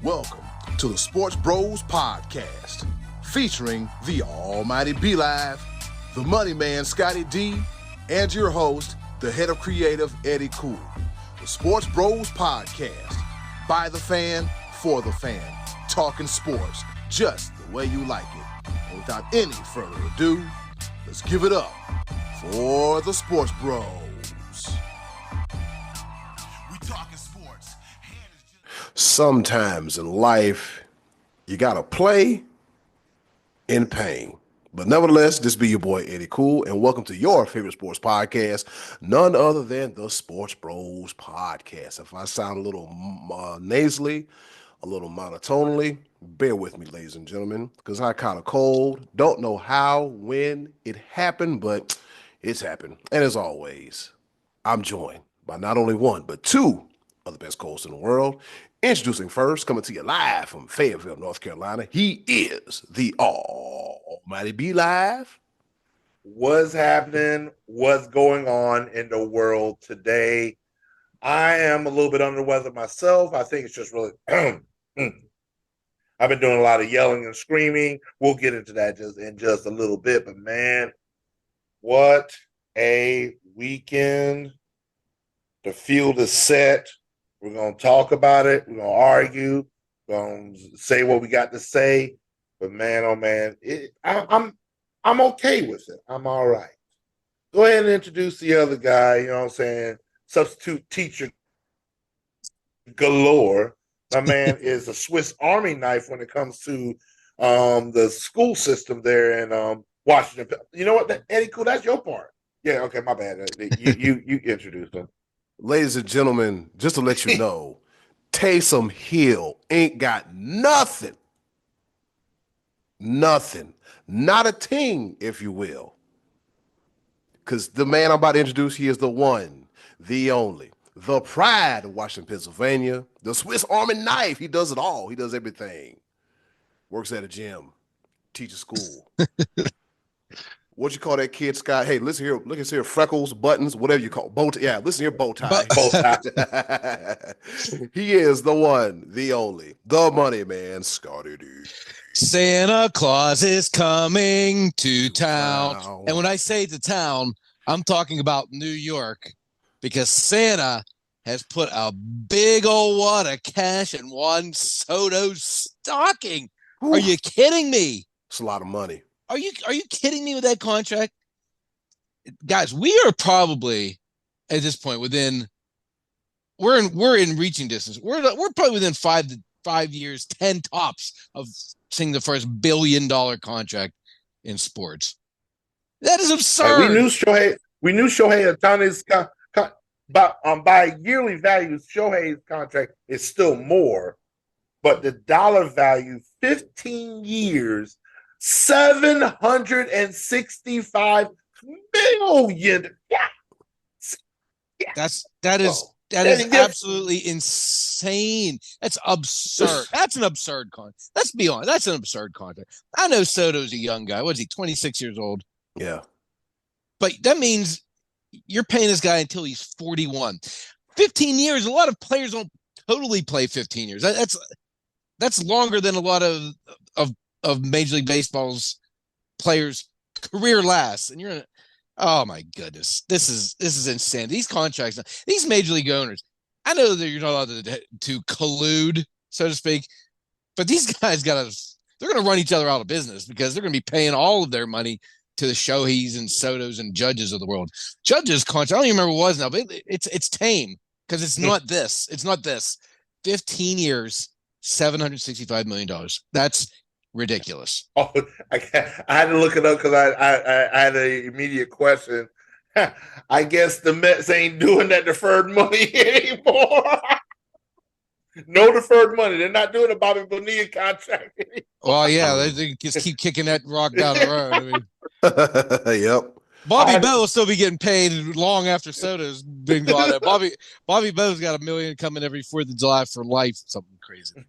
Welcome to the SportsBros Podcast, featuring the almighty B-Live, the money man Scottie D, and your host, the head of creative Eddy. The SportsBros Podcast, by the fan, for the fan, talking sports just the way you like it. And without any further ado, let's give it up for the Sports Bros. Sometimes in life, you gotta play in pain. But nevertheless, this be your boy Eddy, and welcome to your favorite sports podcast, none other than the Sports Bros Podcast. If I sound a little nasally, a little monotonally, bear with me, ladies and gentlemen, because I kind of cold. Don't know how, when it happened, but it's happened. And as always, I'm joined by not only one, but two of the best co-hosts in the world. Introducing first, coming to you live from Fayetteville, North Carolina, he is the almighty B-Live. What's happening? What's going on in the world today? I am a little bit under the weather myself. I think it's just really... I've been doing a lot of yelling and screaming. We'll get into that in just a little bit. But, man, what a weekend. The field is set. We're going to talk about it. We're going to argue. We're going to say what we got to say. But, man, oh, man, I'm okay with it. I'm all right. Go ahead and introduce the other guy, you know what I'm saying? Substitute teacher galore. My man is a Swiss Army knife when it comes to the school system there in Washington. You know what, Eddy, cool, that's your part. Yeah, okay, my bad. You introduced him. Ladies and gentlemen, just to let you know, Taysom Hill ain't got nothing. Nothing. Not a ting, if you will. Because the man I'm about to introduce, he is the one, the only, the pride of Washington, Pennsylvania, the Swiss Army knife. He does it all. He does everything. Works at a gym, teaches school. What you call that kid, Scott? Hey, listen here. Look at here. Freckles, buttons, whatever you call bow tie. Yeah, listen here, bow tie. Bow tie. He is the one, the only, the money man, Scottie D. Santa Claus is coming to town. Wow. And when I say to town, I'm talking about New York, because Santa has put a big old wad of cash in Juan Soto's stocking. Ooh. Are you kidding me? It's a lot of money. Are you kidding me with that contract? Guys, we are probably at this point we're in reaching distance. We're probably within 5 years, 10 tops of seeing the first $1 billion contract in sports. That is absurd. We knew Shohei Ohtani's by yearly value, Shohei's contract is still more, but the dollar value, 15 years, $765 million. That is absolutely insane. That's absurd. That's an absurd contract. Let's be honest. That's an absurd contract. I know Soto's a young guy. What is he, 26 years old? Yeah. But that means you're paying this guy until he's 41. 15 years. A lot of players don't totally play 15 years. That's longer than a lot of Major League Baseball's players' career lasts. And you're oh my goodness, this is insane. These contracts, these Major League owners, I know that you're not allowed to collude, so to speak, but these guys they're going to run each other out of business, because they're going to be paying all of their money to the Shoheis and Sotos and Judges of the world. Judges' contract, I don't even remember what it was now, but it's tame, because it's not this. It's not this. 15 years, $765 million. That's ridiculous. Oh, I had to look it up because I had an immediate question. I guess the Mets ain't doing that deferred money anymore. No deferred money. They're not doing a Bobby Bonilla contract anymore. Well, yeah, they just keep kicking that rock down the road. I mean, yep. Bobby Bell will still be getting paid long after Soto's been gone. Bobby Bell's got $1 million coming every 4th of July for life. Something crazy.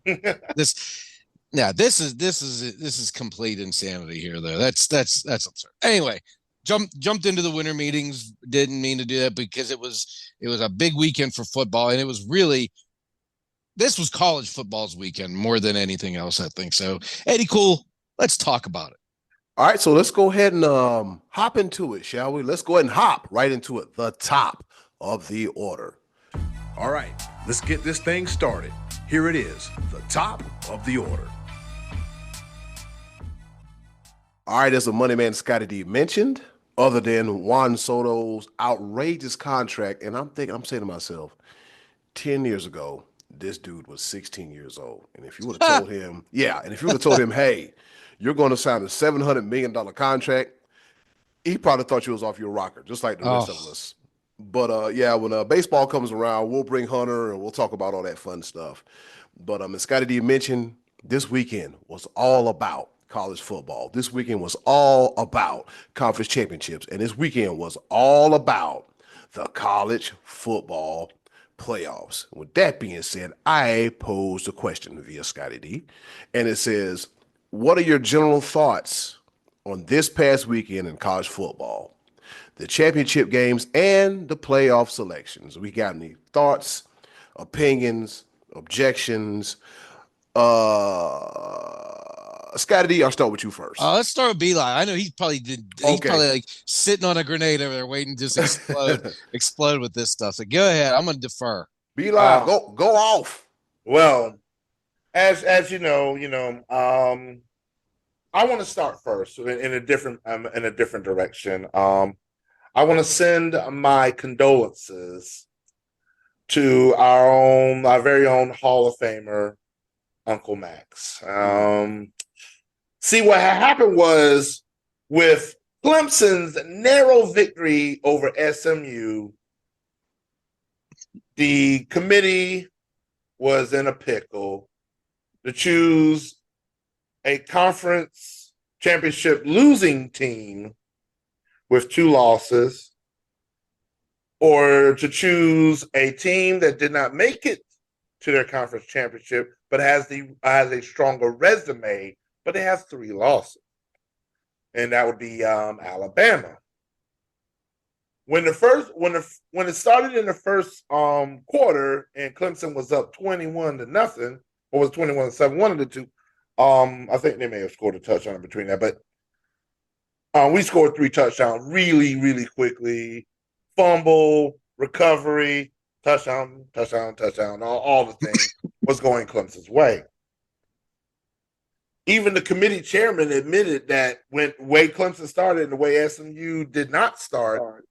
This is complete insanity here, though. That's absurd. Anyway, jumped into the winter meetings. Didn't mean to do that because it was a big weekend for football, and it was really this was college football's weekend more than anything else, I think. So, Eddy, cool. Let's talk about it. All right, so let's go ahead and hop into it, shall we? Let's go ahead and hop right into it. The top of the order. All right, let's get this thing started. Here it is, the top of the order. All right, as the money man Scottie D mentioned, other than Juan Soto's outrageous contract, and I'm saying to myself, 10 years ago, this dude was 16 years old. And if you would have told him, hey, you're going to sign a $700 million contract, he probably thought you was off your rocker, just like the rest of us. But when baseball comes around, we'll bring Hunter and we'll talk about all that fun stuff. But as Scottie D mentioned, this weekend was all about college football. This weekend was all about conference championships. And this weekend was all about the college football playoffs. With that being said, I posed a question via Scottie D, and it says, what are your general thoughts on this past weekend in college football, the championship games, and the playoff selections? We got any thoughts, opinions, objections? Scottie D, I'll start with you first. Let's start with Beeline. I know he's probably probably like sitting on a grenade over there waiting to just explode with this stuff. So go ahead. I'm going to defer. Beeline, go off. Well, as you know, I want to start first in a different direction. I want to send my condolences to our very own Hall of Famer, Uncle Max. See, what happened was with Clemson's narrow victory over SMU, the committee was in a pickle to choose a conference championship losing team with 2 losses, or to choose a team that did not make it to their conference championship but has a stronger resume, but they have 3 losses, and that would be Alabama. When it started in the first quarter and Clemson was up 21-0, or was 21-7, one of the two. I think they may have scored a touchdown in between that, but we scored 3 touchdowns really, really quickly. Fumble, recovery, touchdown, all the things was going Clemson's way. Even the committee chairman admitted that when the way Clemson started and the way SMU did not start,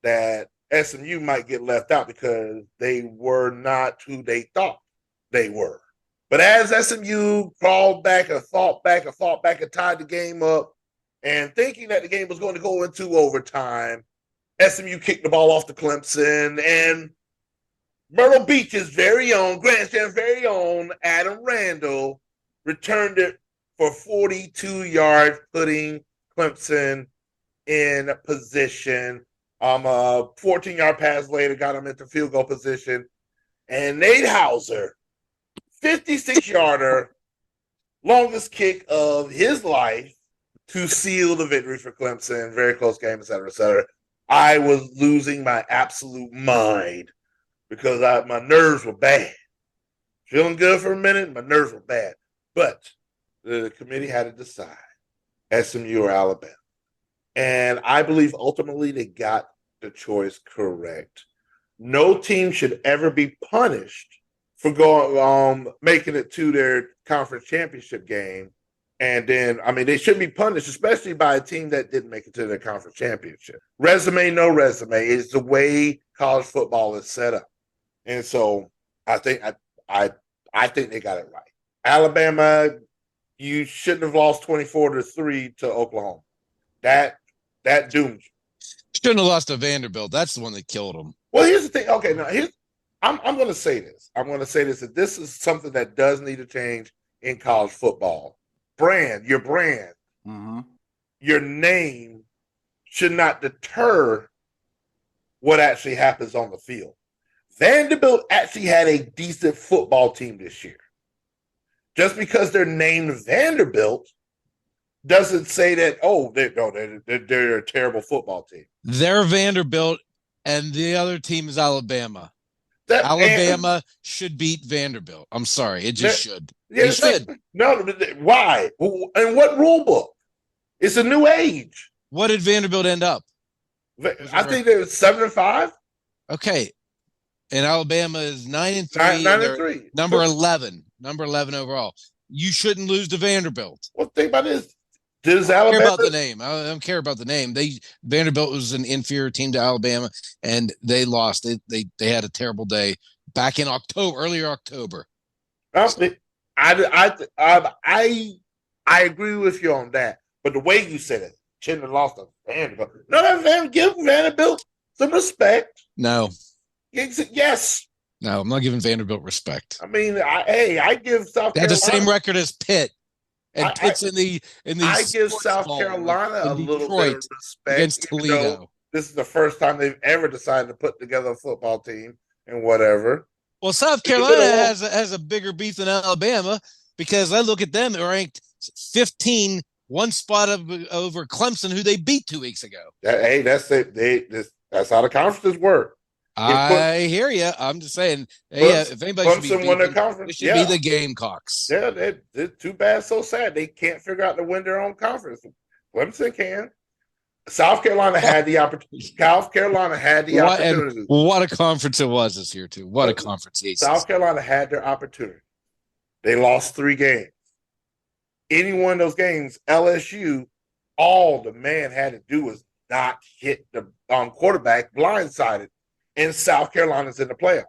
that SMU might get left out because they were not who they thought they were. But as SMU crawled back and fought back and tied the game up, and thinking that the game was going to go into overtime, SMU kicked the ball off to Clemson, and Myrtle Beach's very own, Grandstand's very own Adam Randall returned it for 42 yards, putting Clemson in position. A 14-yard pass later got him into field goal position. And Nate Hauser, 56-yarder, longest kick of his life to seal the victory for Clemson. Very close game, et cetera, et cetera. I was losing my absolute mind because my nerves were bad. Feeling good for a minute, my nerves were bad. But the committee had to decide SMU or Alabama. And I believe ultimately they got the choice correct. No team should ever be punished for making it to their conference championship game. And then, they shouldn't be punished, especially by a team that didn't make it to their conference championship. Resume, no resume is the way college football is set up. And so I think they got it right. Alabama, you shouldn't have lost 24-3 to Oklahoma. That doomed you. Shouldn't have lost to Vanderbilt. That's the one that killed them. Well, here's the thing. Okay, now I'm going to say this. That this is something that does need to change in college football. Your brand, your name should not deter what actually happens on the field. Vanderbilt actually had a decent football team this year. Just because they're named Vanderbilt doesn't say that, they're a terrible football team. They're Vanderbilt, and the other team is Alabama. Alabama should beat Vanderbilt. I'm sorry. It just should. Yeah, They should. No, why? And what rule book? It's a new age. What did Vanderbilt end up? I think they were 7-5. Okay. And Alabama is 9-3. 9-3. Number 11. Number 11 overall. You shouldn't lose to Vanderbilt. Well, think about this. Does I don't Alabama care about the name? I don't care about the name. Vanderbilt was an inferior team to Alabama, and they lost. They had a terrible day back in earlier October. I agree with you on that. But the way you said it, shouldn't have lost to Vanderbilt. No, give Vanderbilt some respect. No. Yes. No, I'm not giving Vanderbilt respect. I mean, I give South Carolina. They had the same record as Pitt. And Pitt's in the I give South Carolina a little bit of respect against Toledo. This is the first time they've ever decided to put together a football team and whatever. Well, South Carolina has a bigger beef than Alabama because I look at them, they're ranked 15, one spot over Clemson, who they beat 2 weeks ago. That's it. That's how the conferences work. I hear you. I'm just saying, if anybody should be won their conference, it should be the Gamecocks. Yeah, they're too bad, so sad. They can't figure out to win their own conference. Clemson can. South Carolina had the opportunity. South Carolina had the opportunity. What a conference it was this year, too. What a conference. South Carolina had their opportunity. They lost 3 games. Any one of those games, LSU, all the man had to do was not hit the quarterback blindsided. And South Carolina's in the playoffs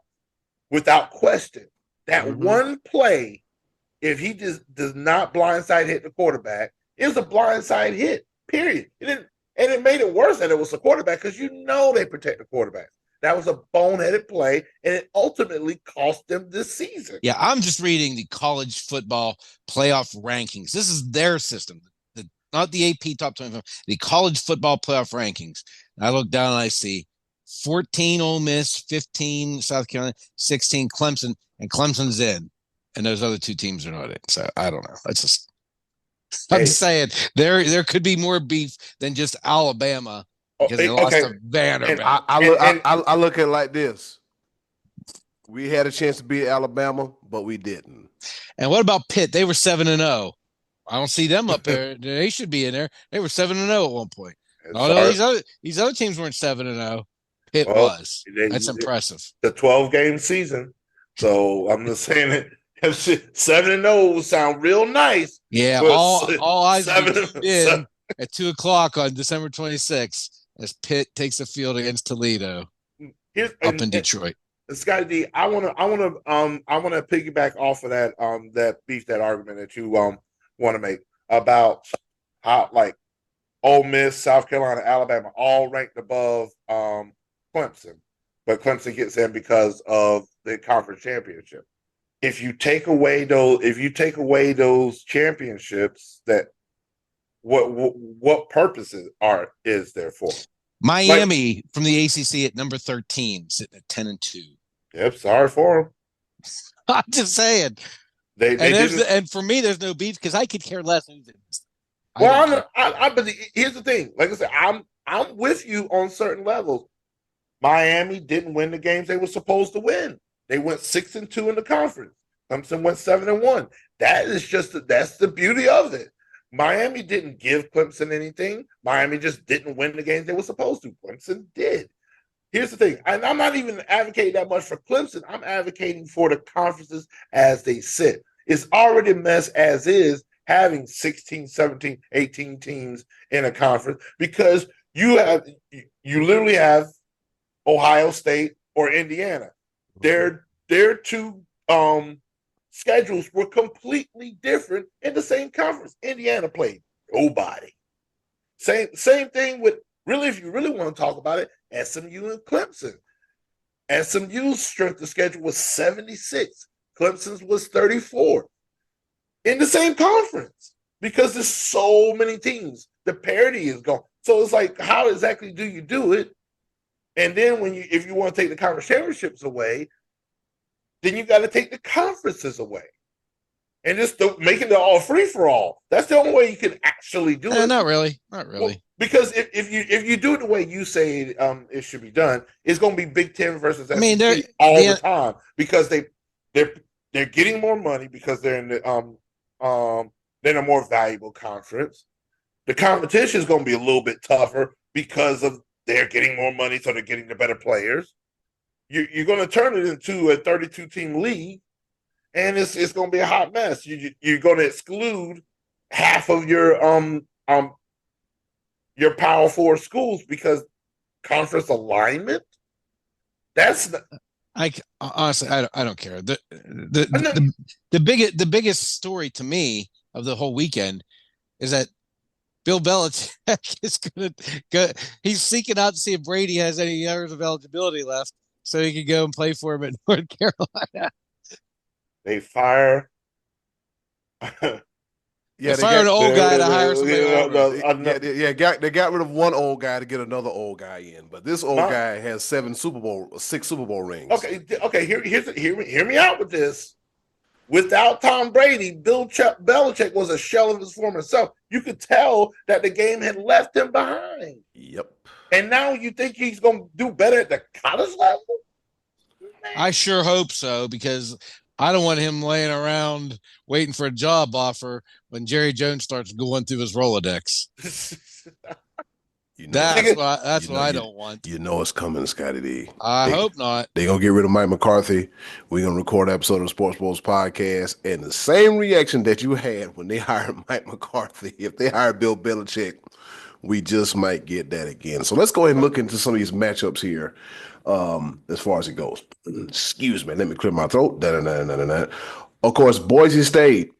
without question. That one play, if he just does not blindside hit the quarterback, it was a blindside hit, period. And it made it worse that it was a quarterback because they protect the quarterback. That was a boneheaded play, and it ultimately cost them this season. Yeah, I'm just reading the college football playoff rankings. This is their system, not the AP top 25, the college football playoff rankings. I look down and I see 14 Ole Miss, 15 South Carolina, 16 Clemson, and Clemson's in, and those other 2 teams are not in. So I don't know. I'm just saying there could be more beef than just Alabama because they lost to Vanderbilt. I look at it like this: we had a chance to beat Alabama, but we didn't. And what about Pitt? They were 7-0. I don't see them up there. They should be in there. They were 7-0 at one point. Although these other teams weren't 7-0. It was. That's impressive. The 12-game season. So I'm just saying it. 7-0 would sound real nice. Yeah, all eyes in at 2:00 on December 26th as Pitt takes the field against Toledo in Detroit. Scottie D, I want to piggyback off of that beef, that argument that you want to make about how Ole Miss, South Carolina, Alabama all ranked above Clemson, but Clemson gets in because of the conference championship. If you take away those championships, that what purposes is there for? Miami from the ACC at number 13, sitting at 10-2. Yep, sorry for them. I'm just saying. And for me, there's no beef because I could care less. But here's the thing. Like I said, I'm with you on certain levels. Miami didn't win the games they were supposed to win. They went 6-2 in the conference. Clemson went 7-1. That's the beauty of it. Miami didn't give Clemson anything. Miami just didn't win the games they were supposed to. Clemson did. Here's the thing, and I'm not even advocating that much for Clemson. I'm advocating for the conferences as they sit. It's already a mess as is, having 16, 17, 18 teams in a conference, because you literally have Ohio State or Indiana. Their 2 schedules were completely different in the same conference. Indiana played nobody. Same thing with, really, if you really want to talk about it, SMU and Clemson. SMU's strength of schedule was 76. Clemson's was 34. In the same conference, because there's so many teams. The parity is gone. So it's like, how exactly do you do it? And then if you want to take the conference championships away, then you got to take the conferences away. and just making it all free for all. That's the only way you can actually do it. Not really. Well, because if you do it the way you say it should be done, it's going to be Big Ten versus SEC all the time because they're getting more money because they're in they're a more valuable conference. The competition is going to be a little bit tougher because of they're getting more money, so they're getting the better players. You're going to turn it into a 32-team league, and it's going to be a hot mess. You're going to exclude half of your Power Four schools because conference alignment. Honestly, I don't care. The biggest story to me of the whole weekend is that Bill Belichick is going to go. He's seeking out to see if Brady has any years of eligibility left, so he can go and play for him at North Carolina. They fire. They fired an old guy to hire somebody. They got rid of one old guy to get another old guy in, but this old guy has 6 Super Bowl rings. Okay. Hear me out with this. Without Tom Brady, Bill Belichick was a shell of his former self. You could tell that the game had left him behind. Yep. And now you think he's going to do better at the college level? Man. I sure hope so, because I don't want him laying around waiting for a job offer when Jerry Jones starts going through his Rolodex. That's what I don't want. You know it's coming, Scottie D. I hope not. They're going to get rid of Mike McCarthy. We're going to record an episode of SportsBros Podcast, and the same reaction that you had when they hired Mike McCarthy, if they hired Bill Belichick, we just might get that again. So let's go ahead and look into some of these matchups here as far as it goes. Excuse me. Let me clear my throat. Of course, Boise State,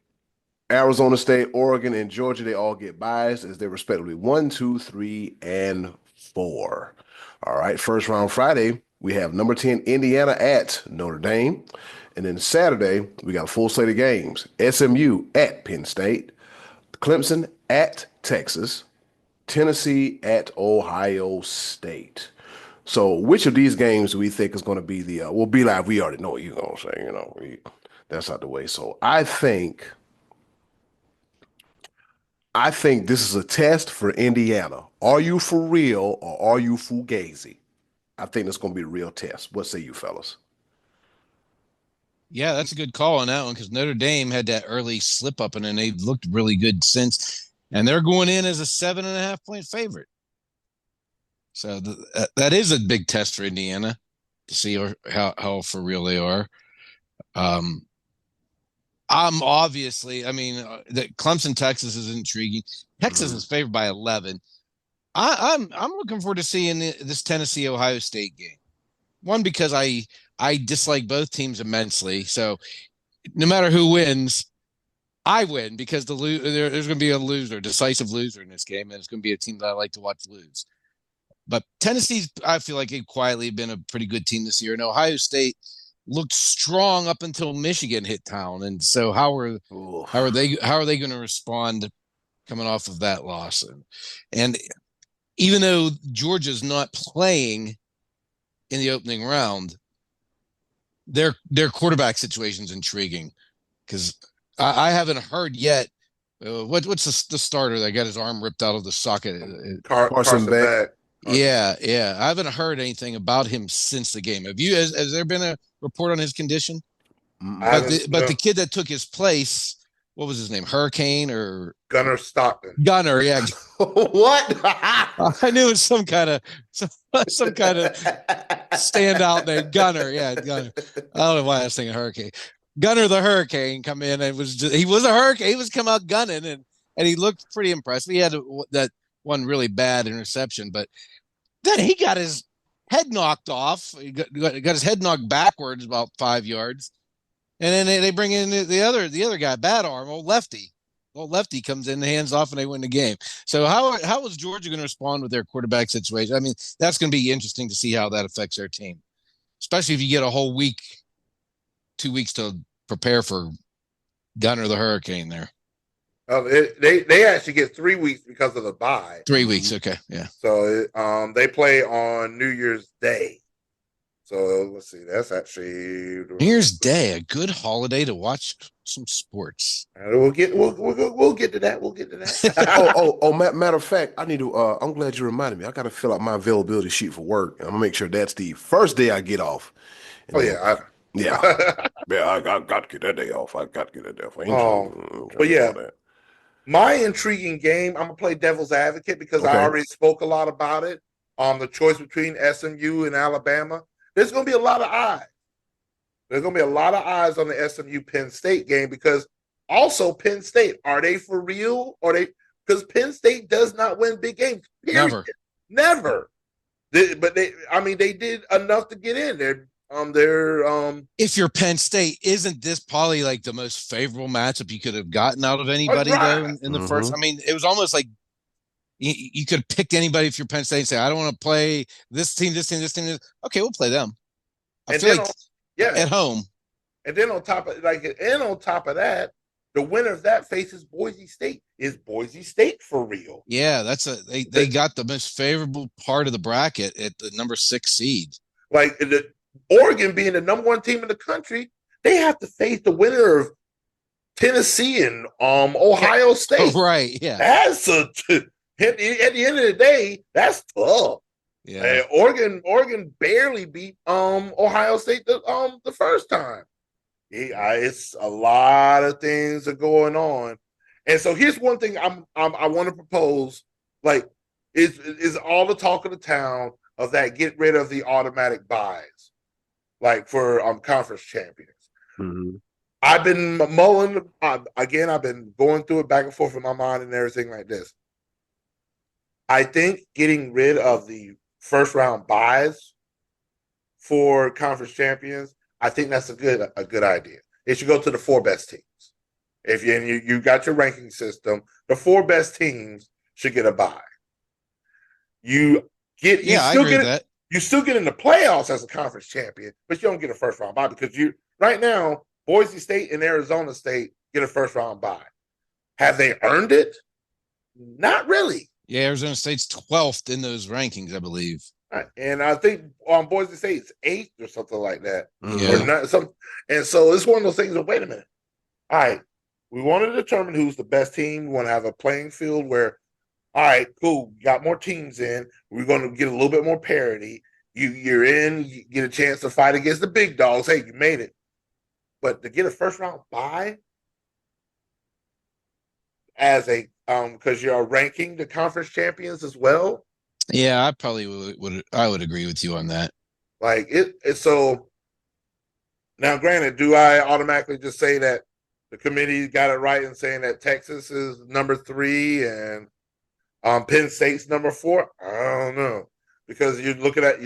Arizona State, Oregon, and Georgia, they all get buys as they're respectively 1, 2, 3, and 4. All right, first round Friday, we have number 10 Indiana at Notre Dame. And then Saturday, we got a full slate of games. SMU at Penn State, Clemson at Texas, Tennessee at Ohio State. So which of these games do we think is going to be we'll be live? We already know what you're going to say, that's out the way. So I think this is a test for Indiana. Are you for real or are you fugazi? I think that's going to be a real test. What say you, fellas? Yeah, that's a good call on that one because Notre Dame had that early slip up and then they've looked really good since. And they're going in as a 7.5-point favorite. So that is a big test for Indiana to see how for real they are. I'm obviously, that Clemson, Texas is intriguing. Texas is favored by 11. I'm looking forward to seeing this Tennessee Ohio State game. One, because I dislike both teams immensely. So no matter who wins, I win because there's going to be a loser, decisive loser in this game, and it's going to be a team that I like to watch lose. But Tennessee's, I feel like they've quietly been a pretty good team this year, and Ohio State looked strong up until Michigan hit town. And so how are they going to respond coming off of that loss? And even though Georgia's not playing in the opening round, their quarterback situation is intriguing because I haven't heard yet. What's the starter that got his arm ripped out of the socket? Carson Beck. Yeah. I haven't heard anything about him since the game. Has there been a report on his condition? But the kid that took his place, what was his name? Hurricane or Gunnar Stockton? Gunnar, yeah. What? I knew it was some kind of standout name. Gunnar, yeah, Gunnar. I don't know why I was thinking Hurricane. Gunnar the Hurricane come in and he was a hurricane. He was come out gunning and he looked pretty impressive. He had that one really bad interception, but then he got his head knocked off. He got his head knocked backwards about 5 yards, and then they bring in the other guy, bad arm, old lefty. Old lefty comes in, hands off, and they win the game. So how is Georgia going to respond with their quarterback situation? I mean, that's going to be interesting to see how that affects their team, especially if you get a whole week, 2 weeks to prepare for Gunnar the Hurricane there. They actually get 3 weeks because of the bye. 3 weeks, okay, yeah. So they play on New Year's Day. So let's see, that's actually New Year's Day, a good holiday to watch some sports. We'll get to that. We'll get to that. Matter of fact, I need to. I'm glad you reminded me. I got to fill out my availability sheet for work. I'm gonna make sure that's the first day I get off. And Oh then, yeah, yeah. I got to get that day off. I got to get that day off. I ain't but yeah, that. my intriguing game. I'm gonna play devil's advocate because I already spoke a lot about it. The choice between SMU and Alabama. There's gonna be a lot of eyes. There's gonna be a lot of eyes on the SMU Penn State game because also Penn State, are they for real? Or they, because Penn State does not win big games. Period. Never. They did enough to get in. If you're Penn State, isn't this probably like the most favorable matchup you could have gotten out of anybody though in the first? I mean, it was almost like you could have picked anybody if you're Penn State and say, I don't want to play this team. Okay, we'll play them. I feel like at home. And then on top of that, the winner of that faces Boise State. Is Boise State for real? Yeah, they got the most favorable part of the bracket at the number 6 seed. Like Oregon being the number 1 team in the country, they have to face the winner of Tennessee and Ohio State. Right, yeah. That's at the end of the day, that's tough. Yeah. Oregon barely beat Ohio State the first time. It's a lot of things are going on, and so here's one thing I want to propose. Like, is all the talk of the town of that get rid of the automatic buys, like for conference champions. Mm-hmm. I've been mulling again. I've been going through it back and forth in my mind and everything like this. I think getting rid of the first round buys for conference champions, I think that's a good idea. It should go to the 4 best teams. If you got your ranking system, the 4 best teams should get a bye. I agree with that. You still get in the playoffs as a conference champion, but you don't get a first round bye because right now Boise State and Arizona State get a first round bye. Have they earned it? Not really. Yeah, Arizona State's 12th in those rankings, I believe. And I think Boise State's 8th or something like that. Yeah. And so it's one of those things of, wait a minute. All right, we want to determine who's the best team. We want to have a playing field where, all right, cool, you got more teams in. We're going to get a little bit more parity. You're in, you get a chance to fight against the big dogs. Hey, you made it. But to get a first round bye as a because you're ranking the conference champions as well. Yeah, I probably would agree with you on that. Like it so now granted, do I automatically just say that the committee got it right in saying that Texas is number 3 and Penn State's number 4? I don't know. Because you're looking at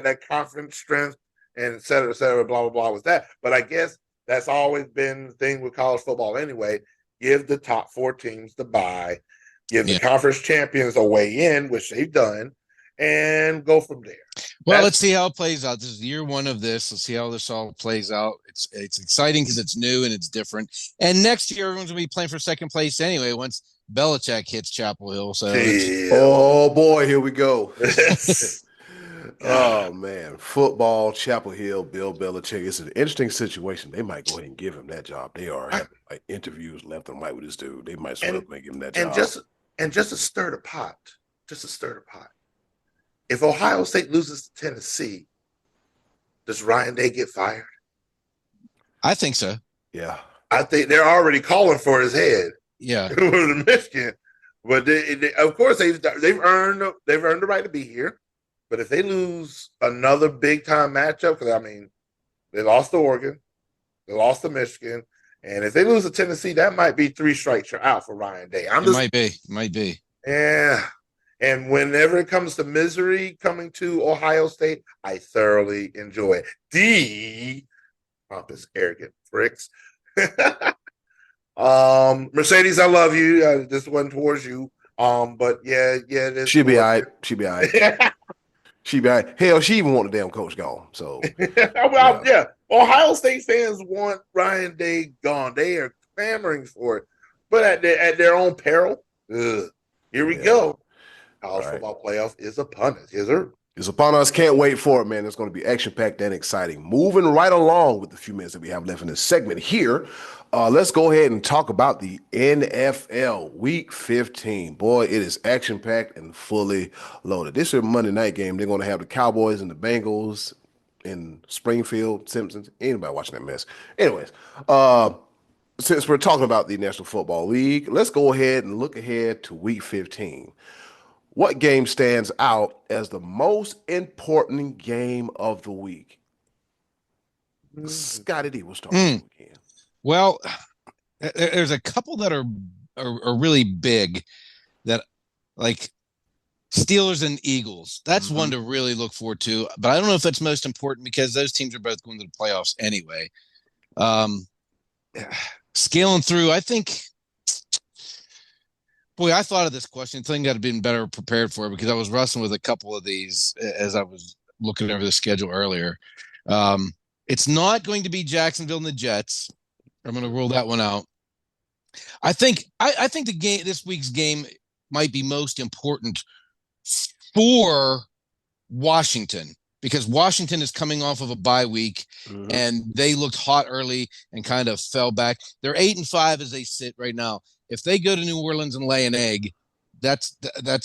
that conference strength and et cetera, blah, blah, blah with that. But I guess that's always been the thing with college football anyway. Give the top 4 teams the bye, give the conference champions a way in, which they've done, and go from there. Well, let's see how it plays out. This is year 1 of this. Let's see how this all plays out. It's exciting because it's new and it's different. And next year, everyone's going to be playing for second place anyway once Belichick hits Chapel Hill. So, oh boy, here we go. Oh man, football, Chapel Hill, Bill Belichick. It's an interesting situation. They might go ahead and give him that job. They are having like interviews left and right with this dude. They might sort of make him that job. Just to stir the pot. If Ohio State loses to Tennessee, does Ryan Day get fired? I think so. Yeah, I think they're already calling for his head. Yeah, with the Michigan, but of course they've earned the right to be here. But if they lose another big time matchup, because I mean, they lost to Oregon, they lost to Michigan, and if they lose to Tennessee, that might be 3 strikes you're out for Ryan Day. Might be. Yeah. And whenever it comes to misery coming to Ohio State, I thoroughly enjoy it. Pompous, arrogant pricks. Mercedes, I love you. This one towards you. But yeah, she'll be all right. She'll be all right. She'll be all right. Hell, she even want the damn coach gone. So yeah. Ohio State fans want Ryan Day gone. They are clamoring for it, but at their own peril. Here we go. College football playoff is upon us. Yes, sir. It's upon us. Can't wait for it, man. It's going to be action-packed and exciting. Moving right along with the few minutes that we have left in this segment here, let's go ahead and talk about the NFL Week 15. Boy, it is action-packed and fully loaded. This is a Monday night game. They're going to have the Cowboys and the Bengals in Springfield, Simpsons. Anybody watching that mess? Anyways, since we're talking about the National Football League, let's go ahead and look ahead to Week 15. What game stands out as the most important game of the week? Scottie D, we'll start with you again. Well, there's a couple that are really big that, like Steelers and Eagles. That's one to really look forward to. But I don't know if that's most important because those teams are both going to the playoffs anyway. Scaling through, I think. Boy, I thought of this question. I think I'd have been better prepared for it because I was wrestling with a couple of these as I was looking over the schedule earlier. It's not going to be Jacksonville and the Jets. I'm going to rule that one out. I think the game, this week's game, might be most important for Washington because Washington is coming off of a bye week and they looked hot early and kind of fell back. They're 8-5 as they sit right now. If they go to New Orleans and lay an egg, that's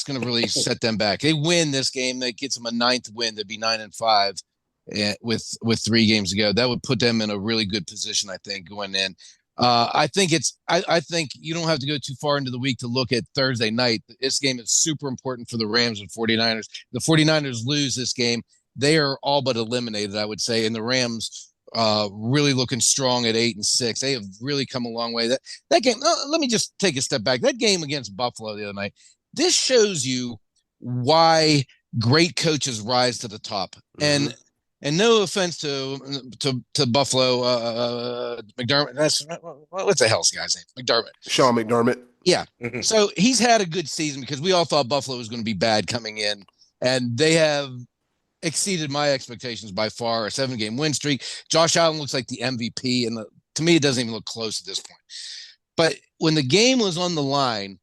going to really set them back. They win this game, that gets them a 9th win. They'd be 9-5 with 3 games to go. That would put them in a really good position, I think, going in. I think you don't have to go too far into the week to look at Thursday night. This game is super important for the Rams and 49ers. The 49ers lose this game, they are all but eliminated, I would say, and the Rams really looking strong at 8-6. They have really come a long way. That game, let me just take a step back. That game against Buffalo the other night, this shows you why great coaches rise to the top. And no offense to Buffalo, McDermott. What's the hell's guy's name? McDermott. Sean McDermott. Yeah. So he's had a good season because we all thought Buffalo was going to be bad coming in, and they have exceeded my expectations by far. A 7-game win streak. Josh Allen looks like the MVP, and to me, it doesn't even look close at this point. But when the game was on the line,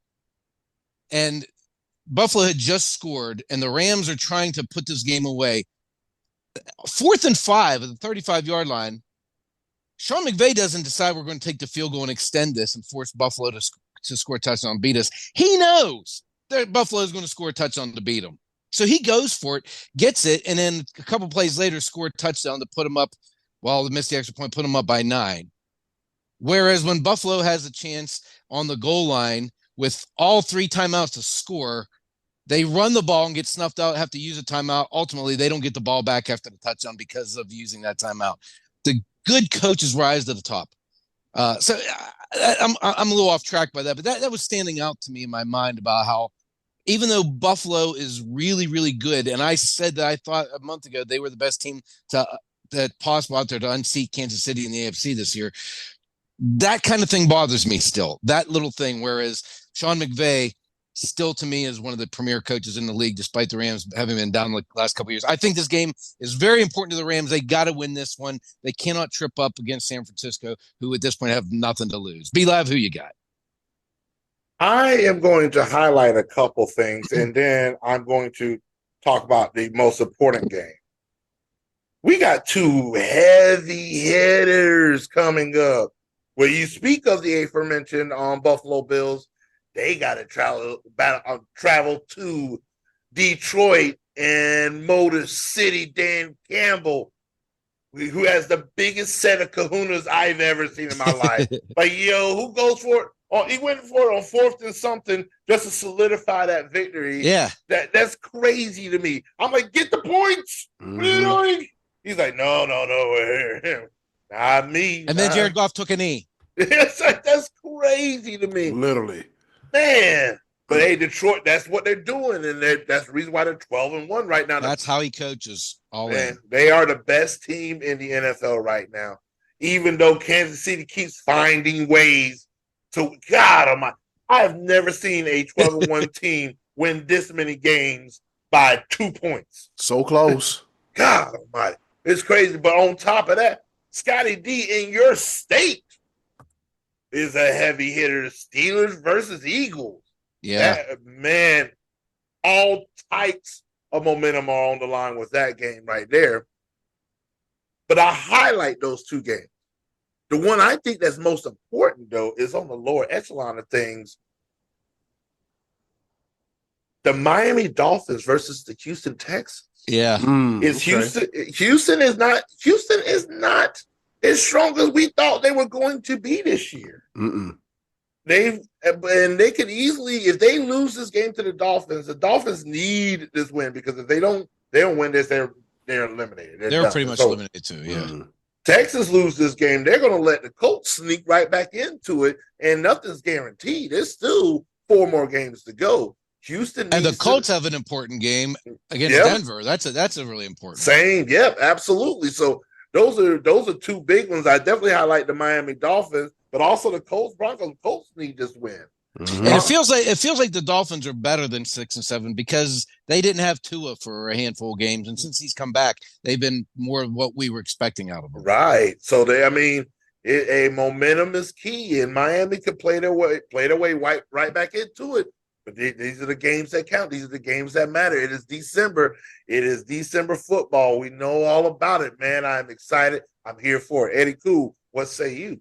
and Buffalo had just scored, and the Rams are trying to put this game away, 4th and 5 at the 35-yard line, Sean McVay doesn't decide we're going to take the field goal and extend this and force Buffalo to score a touchdown and beat us. He knows that Buffalo is going to score a touchdown to beat them. So he goes for it, gets it, and then a couple plays later scored a touchdown to put him up, they missed the extra point, put him up by 9. Whereas when Buffalo has a chance on the goal line with all 3 timeouts to score, they run the ball and get snuffed out, have to use a timeout. Ultimately, they don't get the ball back after the touchdown because of using that timeout. The good coaches rise to the top. So I'm a little off track by that, but that was standing out to me in my mind about how even though Buffalo is really, really good, and I said that I thought a month ago they were the best team that possible out there to unseat Kansas City in the AFC this year, that kind of thing bothers me still, that little thing, whereas Sean McVay still to me is one of the premier coaches in the league, despite the Rams having been down the last couple of years. I think this game is very important to the Rams. They got to win this one. They cannot trip up against San Francisco, who at this point have nothing to lose. B-Live, who you got? I am going to highlight a couple things, and then I'm going to talk about the most important game. We got 2 heavy hitters coming up. When you speak of the aforementioned Buffalo Bills, they got to travel to Detroit and Motor City. Dan Campbell, who has the biggest set of kahunas I've ever seen in my life. Like, who goes for it? Oh, he went for it on 4th and something just to solidify that victory. Yeah. That's crazy to me. I'm like, get the points. What are you doing? He's like, no, not me. And then Jared Goff took a knee. It's like, that's crazy to me. Literally. Man. But hey, Detroit, that's what they're doing. And that's the reason why they're 12-1 right now. That's how he coaches all in. They are the best team in the NFL right now. Even though Kansas City keeps finding ways to, God Almighty, I have never seen a 12-1 team win this many games by 2 points. So close. God Almighty. It's crazy. But on top of that, Scottie D in your state is a heavy hitter. Steelers versus Eagles. Yeah. Man, all types of momentum are on the line with that game right there. But I highlight those two games. The one I think that's most important, though, is on the lower echelon of things. The Miami Dolphins versus the Houston Texans. Yeah. Houston is not as strong as we thought they were going to be this year. They could easily, if they lose this game to the Dolphins need this win, because if they don't win this, they're eliminated. They're pretty much eliminated too. Yeah. Texas lose this game, they're going to let the Colts sneak right back into it, and nothing's guaranteed. There's still 4 more games to go. Houston and the Colts have an important game against Denver. That's a really important. Absolutely. So those are 2 big ones. I definitely highlight the Miami Dolphins, but also the Colts Broncos. Colts need this win. And it feels like the Dolphins are better than 6 and 7 because they didn't have Tua for a handful of games, and since he's come back, they've been more of what we were expecting out of him. Right. So a momentum is key, and Miami could play their way right back into it. But these are the games that count. These are the games that matter. It is December. It is December football. We know all about it, man. I'm excited. I'm here for it. Eddie Cool, what say you?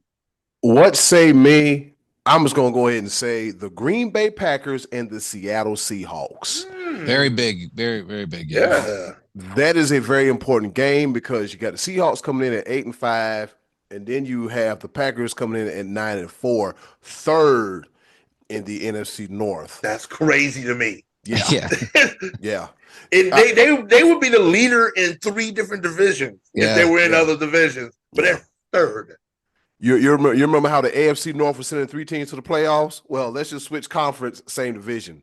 What say me? I'm just going to go ahead and say the Green Bay Packers and the Seattle Seahawks. Very big, very, very big game. Yeah. That is a very important game because you got the Seahawks coming in at 8-5, and then you have the Packers coming in at 9-4, third in the NFC North. That's crazy to me. Yeah. And they would be the leader in 3 different divisions if they were in other divisions, but they're third. You remember how the AFC North was sending 3 teams to the playoffs? Well, let's just switch conference, same division.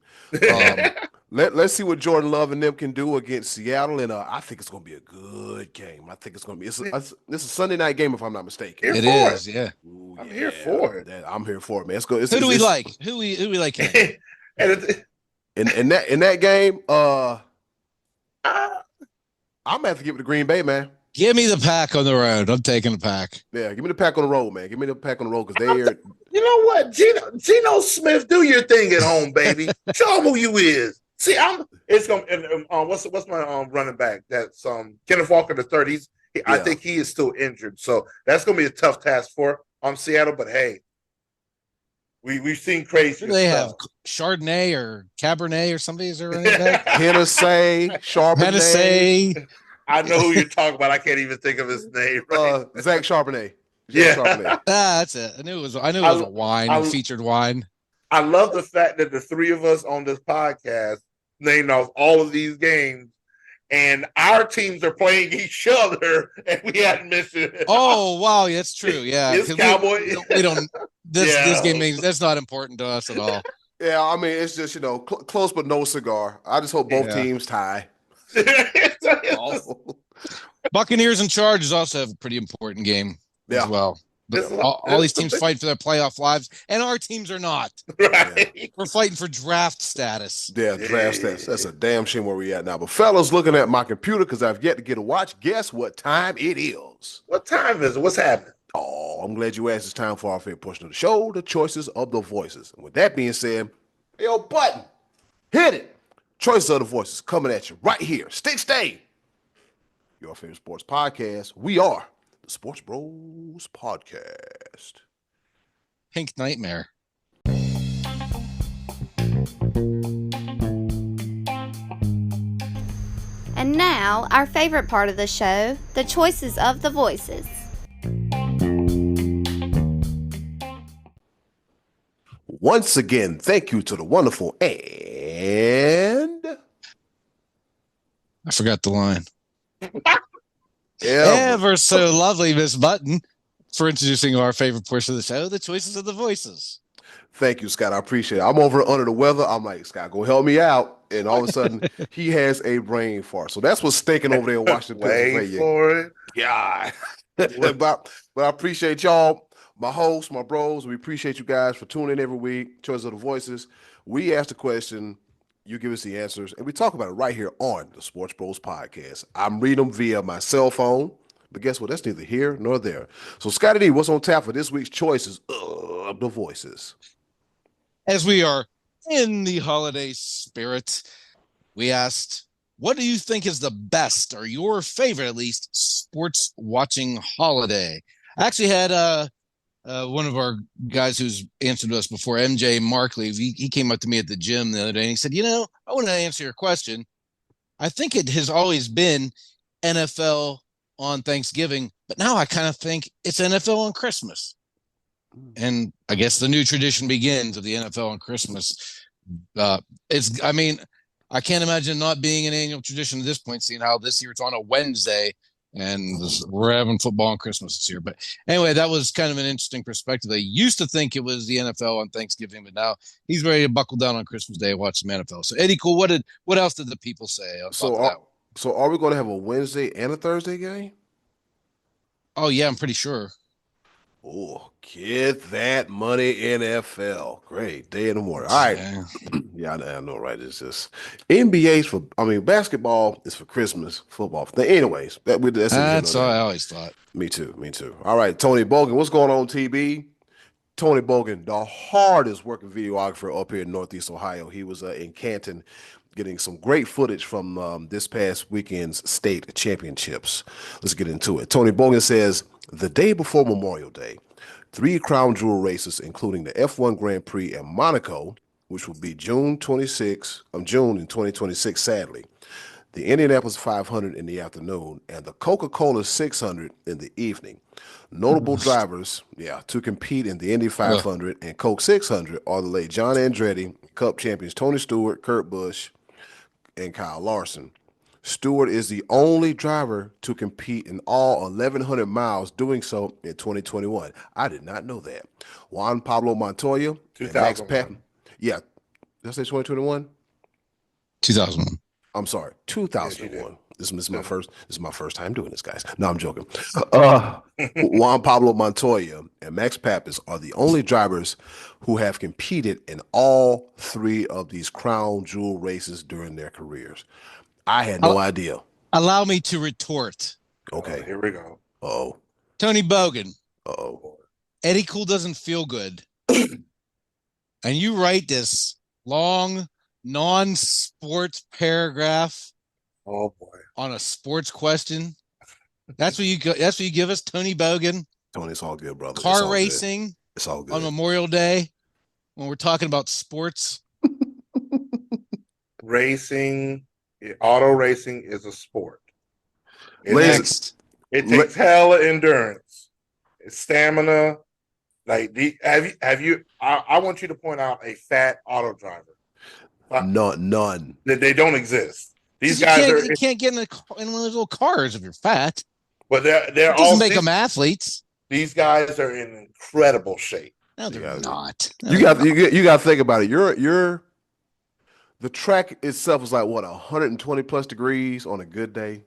Let's see what Jordan Love and them can do against Seattle, and I think it's going to be a good game. I think it's going to be. This is a Sunday night game, if I'm not mistaken. It is, yeah. Ooh, I'm here for it. I'm here for it, man. Let's go. Who do we like? Who we like? In that game, I'm gonna have to give it to Green Bay, man. Give me the Pack on the road. I'm taking the Pack. Yeah, give me the Pack on the road, man. Give me the Pack on the road because they are. You know what, Geno Smith, do your thing at home, baby. Show them who you is. See, it's gonna. What's my running back? That's Kenneth Walker III. I think he is still injured, so that's gonna be a tough task for Seattle. But hey, we've seen crazy. Do they have Chardonnay or Cabernet or somebody as their running back? Hennessy, Charbonnet. I know who you're talking about. I can't even think of his name. Right? Zach Charbonnet. Charbonnet. That's it. I knew it was a wine, a featured wine. I love the fact that the 3 of us on this podcast named off all of these games, and our teams are playing each other, and we hadn't mentioned it. Oh wow, that's true. Yeah, it's Cowboy. We don't. This game means that's not important to us at all. Yeah, I mean it's just close but no cigar. I just hope both teams tie. Buccaneers and Chargers also have a pretty important game as well. All these teams fight for their playoff lives, and our teams are not. Right. We're fighting for draft status. Yeah, draft status. That's a damn shame where we at now. But fellas, looking at my computer because I've yet to get a watch. Guess what time it is? What time is it? What's happening? Oh, I'm glad you asked. It's time for our favorite portion of the show, the choices of the voices. And with that being said, yo, button, hit it. Choices of the voices coming at you right here. Stay. Your favorite sports podcast. We are the SportsBros Podcast. Pink Nightmare. And now, our favorite part of the show, the choices of the voices. Once again, thank you to the wonderful and... I forgot the line. Ever so lovely, Miss Button, for introducing our favorite portion of the show, the choices of the voices. Thank you, Scott. I appreciate it. I'm over under the weather. I'm like, Scott, go help me out. And all of a sudden, he has a brain fart. So that's what's stinking over there in Washington, Pennsylvania. For it. Yeah. but I appreciate y'all, my hosts, my bros. We appreciate you guys for tuning in every week. Choice of the voices. We ask the question. You give us the answers, and we talk about it right here on the SportsBros Podcast. I'm reading them via my cell phone, but guess what? That's neither here nor there. So, Scottie D, what's on tap for this week's choices of the voices? As we are in the holiday spirit, we asked, What do you think is the best, or your favorite at least, sports watching holiday? I actually had one of our guys who's answered us before, MJ Markley. He came up to me at the gym the other day and he said, I want to answer your question. I think it has always been NFL on Thanksgiving, but now I kind of think it's NFL on Christmas. And I guess the new tradition begins of the NFL on Christmas. I can't imagine not being an annual tradition at this point, seeing how this year it's on a Wednesday and we're having football on Christmas this year. But anyway, that was kind of an interesting perspective. They used to think it was the NFL on Thanksgiving, but now he's ready to buckle down on Christmas Day and watch some NFL. So Eddie, cool. What else did the people say? So are we going to have a Wednesday and a Thursday game? Oh yeah, I'm pretty sure. Oh, get that money, NFL. Great day in the morning. All right. Yeah, I know, right? It's just NBA's basketball is for Christmas, football. Anyways, that's what I always thought. Me too. All right, Tony Bogan, what's going on, TB? Tony Bogan, the hardest working videographer up here in Northeast Ohio. He was in Canton getting some great footage from this past weekend's state championships. Let's get into it. Tony Bogan says, the day before Memorial Day, 3 crown jewel races, including the F1 Grand Prix in Monaco, which will be June in 2026, sadly, the Indianapolis 500 in the afternoon, and the Coca-Cola 600 in the evening. Notable drivers, to compete in the Indy 500 and Coke 600 are the late John Andretti, Cup champions Tony Stewart, Kurt Busch, and Kyle Larson. Stewart is the only driver to compete in all 1,100 miles, doing so in 2021. I did not know that. Juan Pablo Montoya, 2001. Did I say 2021? 2001. I'm sorry, 2001. This is my first time doing this, guys. No, I'm joking. Juan Pablo Montoya and Max Papis are the only drivers who have competed in all 3 of these crown jewel races during their careers. I had no idea. Allow me to retort. Okay. Here we go. Uh-oh. Tony Bogan. Uh-oh. Eddie Cool doesn't feel good. And you write this long, non-sports paragraph. Oh boy. On a sports question. That's what you give us, Tony Bogan. Tony, it's all good, brother. Car racing. Good. It's all good. On Memorial Day when we're talking about sports. Auto racing is a sport. Next. It takes hella endurance, stamina. Have you? I want you to point out a fat auto driver. None. They don't exist. These guys you can't get in one of those little cars if you're fat. But they're all doesn't make them athletes. These guys are in incredible shape. No, they're not. You got to think about it. The track itself is like 120 plus degrees on a good day.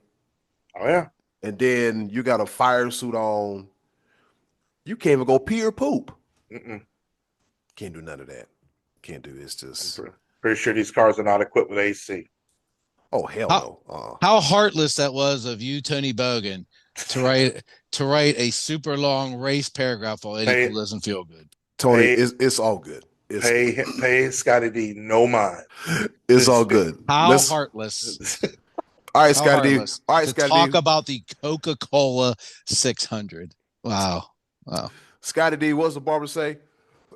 Oh yeah. And then you got a fire suit on. You can't even go pee or poop. Can't do none of that. Can't do this. Just pretty sure these cars are not equipped with AC. Oh hell no! How heartless that was of you, Tony Bogan, to write a super long race paragraph while Eddie doesn't feel good. Tony, it's all good. Pay Scottie D no mind. It's all good. How heartless. All right, Scottie D. All right, Scottie D. Talk about the Coca-Cola 600. Wow. Scottie D, what's the barber say?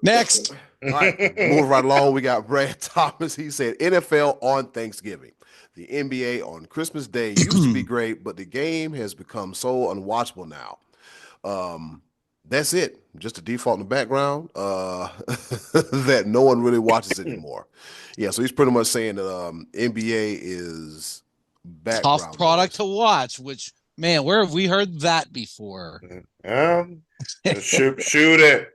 Next. All right, moving right along. We got Brad Thomas. He said NFL on Thanksgiving. The NBA on Christmas Day used to be great, but the game has become so unwatchable now. That's it. Just a default in the background that no one really watches anymore. Yeah, so he's pretty much saying that NBA is background. Tough product to watch, which, man, where have we heard that before? Shoot it.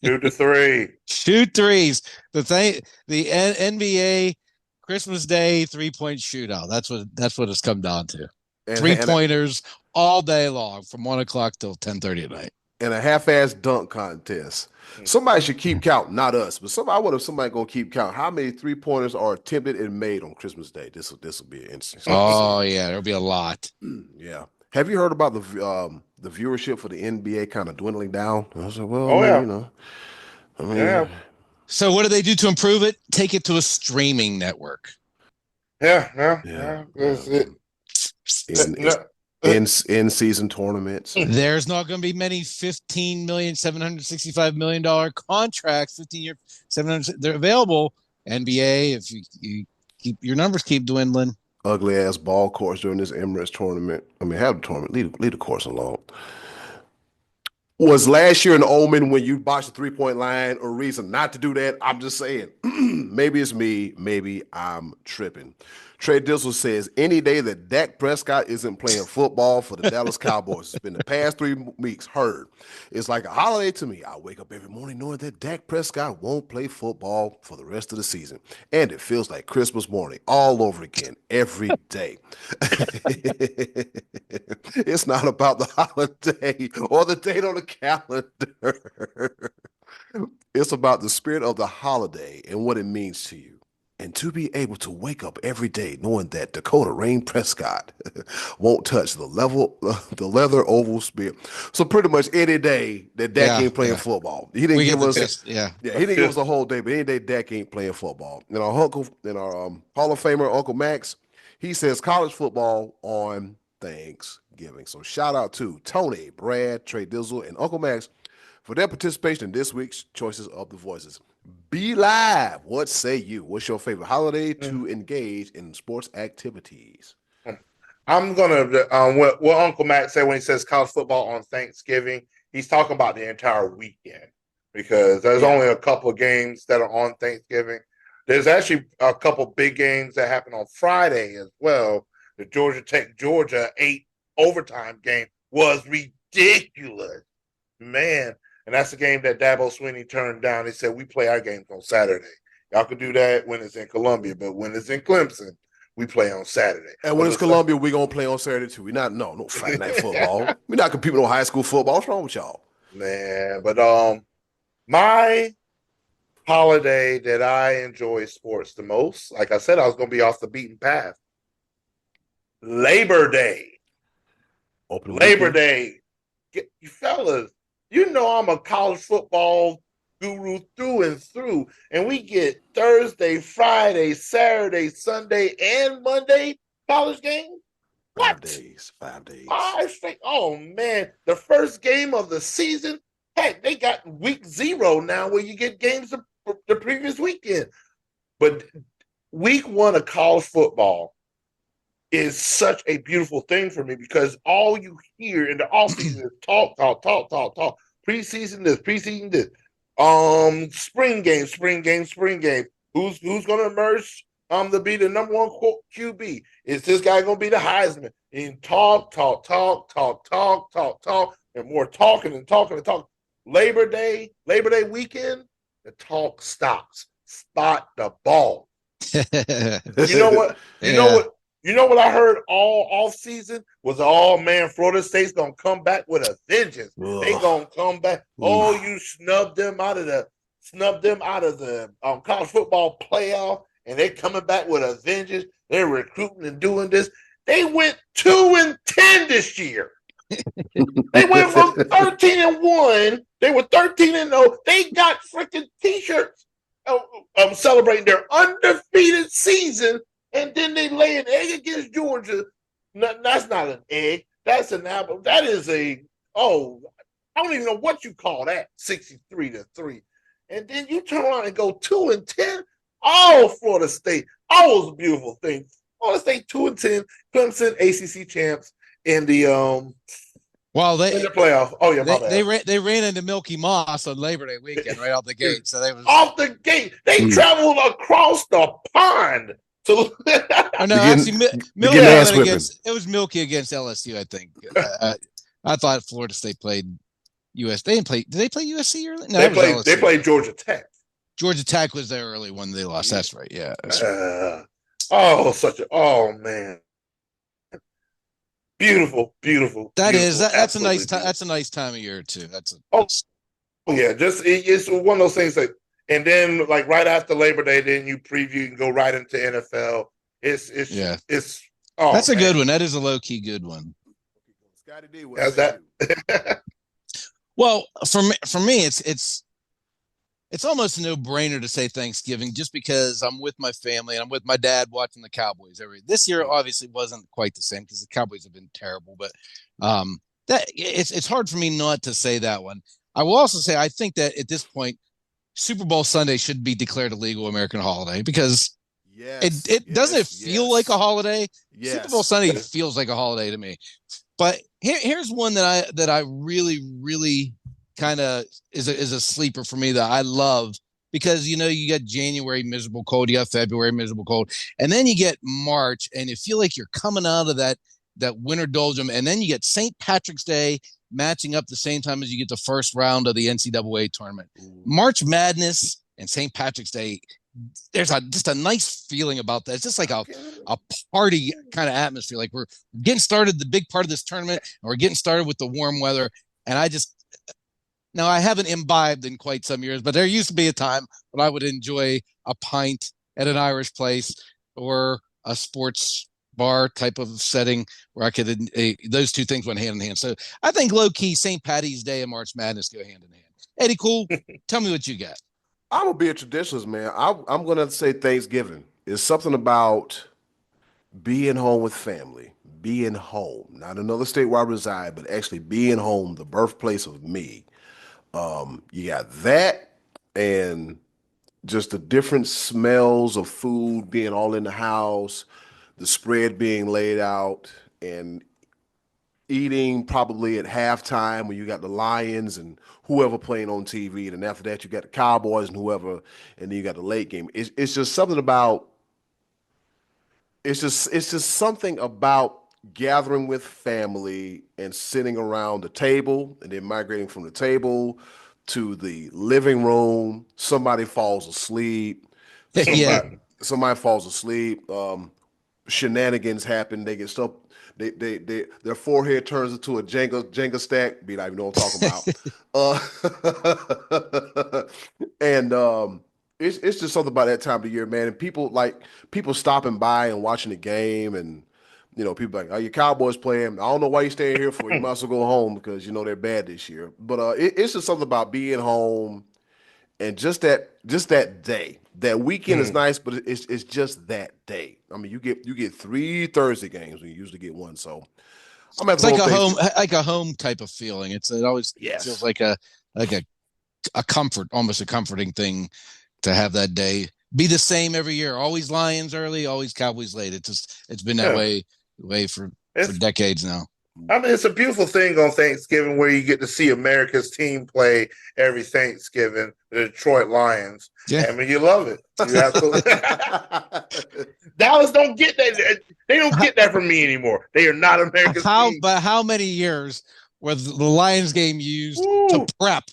Shoot the 3. Shoot threes. The NBA Christmas Day 3-point shootout. That's what it's come down to. 3-pointers all day long from 1:00 till 10:30 at night. And a half-ass dunk contest. Somebody should keep count, not us, but I wonder if somebody gonna keep count how many 3-pointers are attempted and made on Christmas Day. This will be interesting. Oh yeah, there'll be a lot. Yeah. Have you heard about the viewership for the NBA kind of dwindling down? I was like, well, yeah. So what do they do to improve it? Take it to a streaming network. Yeah. That's it. In season tournaments. There's not going to be many $15,765,000 contracts, 15-year, 700. They're available. NBA, if you keep your numbers keep dwindling. Ugly ass ball course during this Emirates tournament. I mean, have the tournament, leave the course alone. Was last year an omen when you botched the 3-point line or reason not to do that? I'm just saying. Maybe it's me. Maybe I'm tripping. Trey Dizzle says, any day that Dak Prescott isn't playing football for the Dallas Cowboys, it's been the past 3 weeks, heard. It's like a holiday to me. I wake up every morning knowing that Dak Prescott won't play football for the rest of the season. And it feels like Christmas morning all over again, every day. It's not about the holiday or the date on the calendar. It's about the spirit of the holiday and what it means to you. And to be able to wake up every day knowing that Dakota Rain Prescott won't touch the leather oval spear. So pretty much any day that Dak ain't playing football. He didn't give us he didn't give us a whole day, but any day Dak ain't playing football. And our uncle, and our Hall of Famer, Uncle Max, he says college football on Thanksgiving. So shout out to Tony, Brad, Trey Dizzle, and Uncle Max for their participation in this week's Choices of the Voices. Be live. What say you? What's your favorite holiday to engage in sports activities? I'm gonna what Uncle Matt said when he says college football on Thanksgiving. He's talking about the entire weekend because there's only a couple of games that are on Thanksgiving. There's actually a couple big games that happen on Friday as well. The Georgia Tech 8 overtime game was ridiculous, man. And that's the game that Dabo Swinney turned down. He said, we play our games on Saturday. Y'all can do that when it's in Columbia, but when it's in Clemson, we play on Saturday. And when it's Columbia, we're going to play on Saturday, too. We're not, no Friday night football. We're not competing on high school football. What's wrong with y'all? Man, but my holiday that I enjoy sports the most, like I said, I was going to be off the beaten path. Labor Day. Labor Day. You fellas, you know I'm a college football guru through and through, and we get Thursday, Friday, Saturday, Sunday, and Monday college games. 5 days. 5 days. Oh, man. The first game of the season, heck, they got week 0 now where you get games the previous weekend. But week 1 of college football is such a beautiful thing for me because all you hear in the offseason is talk. Preseason this, preseason this. Spring game. Who's going to emerge to be the number 1 QB? Is this guy going to be the Heisman? And talk, and more talking and talking. Labor Day weekend, the talk stops. Spot the ball. You know what? You know what I heard all off season was, oh man, Florida State's gonna come back with a vengeance. Ugh. They gonna come back. Oh, you snubbed them out of the college football playoff, and they're coming back with a vengeance. They're recruiting and doing this. They went 2-10 this year. They went from 13-1. They were 13-0. They got freaking t-shirts celebrating their undefeated season. And then they lay an egg against Georgia. No, that's not an egg. That's an apple. That is I don't even know what you call that, 63-3. And then you turn around and go 2-10. Oh, Florida State. Oh, it was a beautiful thing. Florida State 2-10. Clemson ACC champs in the in the playoff. Oh yeah, my bad. They ran into Milky Moss on Labor Day weekend right out the gate. So they was off the gate. They traveled across the pond. So Milky it was Milky against LSU, I think. I thought Florida State played US. They didn't play. Did they play USC early? No, they played Georgia Tech. Georgia Tech was their early one. They lost. That's right. Yeah. That's right. Man. Beautiful. That's a nice time. That's a nice time of year too. It's one of those things that. And then, like right after Labor Day, then you preview and go right into NFL. It's that's a good one. That is a low key good one. Scottie D, how's that? Well, for me, it's it's almost a no-brainer to say Thanksgiving just because I'm with my family and I'm with my dad watching the Cowboys. This year obviously wasn't quite the same because the Cowboys have been terrible, but that it's hard for me not to say that one. I will also say I think that at this point, Super Bowl Sunday should be declared a legal American holiday because it doesn't feel like a holiday. Yes. Super Bowl Sunday feels like a holiday to me. But here's one that I really kind of is a sleeper for me that I love because you got January miserable cold, you got February miserable cold, and then you get March, and you feel like you're coming out of that winter doldrum, and then you get St. Patrick's Day matching up the same time as you get the first round of the NCAA tournament. Ooh. March Madness and St. Patrick's Day. There's just a nice feeling about that. It's just like a party kind of atmosphere. Like we're getting started the big part of this tournament, and we're getting started with the warm weather. And now I haven't imbibed in quite some years, but there used to be a time when I would enjoy a pint at an Irish place or a sports bar type of setting where I could, those two things went hand in hand. So I think low key St. Patty's Day and March Madness go hand in hand. Eddie, cool. Tell me what you got. I'm going to be a traditionalist, man. I'm going to say Thanksgiving. It's something about being home with family, being home, not another state where I reside, but actually being home, the birthplace of me. You got that and just the different smells of food being all in the house, the spread being laid out, and eating probably at halftime when you got the Lions and whoever playing on TV, and after that you got the Cowboys and whoever, and then you got the late game. It's just something about it's just something about gathering with family and sitting around the table and then migrating from the table to the living room. Somebody falls asleep. Somebody falls asleep. Shenanigans happen. They get stuff. Their forehead turns into a Jenga stack. Be not even know what I'm talking about. And it's just something about that time of the year, man. And people stopping by and watching the game, and people like, "Oh, your Cowboys playing. I don't know why you're staying here for. You might as well go home because they're bad this year." But it's just something about being home and just that day. That weekend is nice, but it's just that day. I mean, you get 3 Thursday games when you usually get one. So it's like a home type of feeling. It always feels like a comfort, almost a comforting thing to have that day be the same every year. Always Lions early, always Cowboys late. It's been that way for decades now. I mean, it's a beautiful thing on Thanksgiving where you get to see America's team play every Thanksgiving, the Detroit Lions. Yeah. I mean, you love it. You absolutely. Dallas don't get that. They don't get that from me anymore. They are not America's team. But how many years was the Lions game used to prep?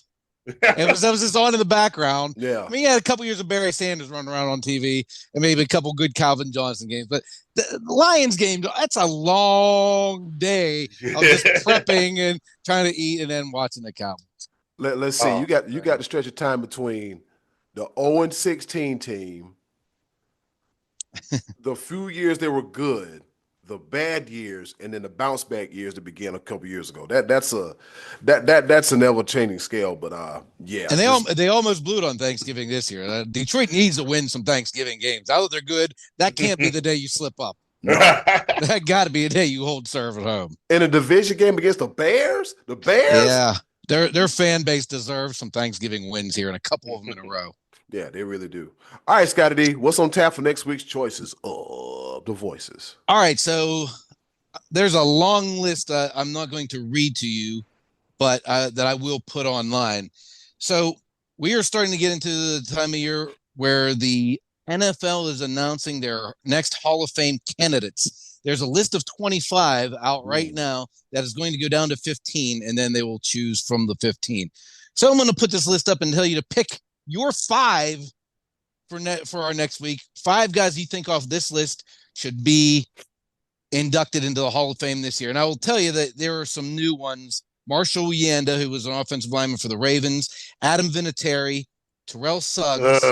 It was just on in the background. Yeah. I mean, you had a couple years of Barry Sanders running around on TV and maybe a couple good Calvin Johnson games. But the Lions game, that's a long day of just prepping and trying to eat and then watching the Cowboys. Let's see. You got the stretch of time between the 0-16 team, the few years they were good, the bad years, and then the bounce back years that began a couple years ago. That's an ever changing scale, but yeah. And they almost blew it on Thanksgiving this year. Detroit needs to win some Thanksgiving games. Now that they're good, that can't be the day you slip up. No. That got to be a day you hold serve at home. In a division game against the Bears, yeah, their fan base deserves some Thanksgiving wins here, and a couple of them in a row. Yeah, they really do. All right, Scottie D, what's on tap for next week's choices of the voices? All right, so there's a long list I'm not going to read to you, but that I will put online. So we are starting to get into the time of year where the NFL is announcing their next Hall of Fame candidates. There's a list of 25 out right now that is going to go down to 15, and then they will choose from the 15. So I'm going to put this list up and tell you to pick your 5 for our next week. 5 guys you think off this list should be inducted into the Hall of Fame this year. And I will tell you that there are some new ones. Marshall Yanda, who was an offensive lineman for the Ravens, Adam Vinatieri, Terrell Suggs,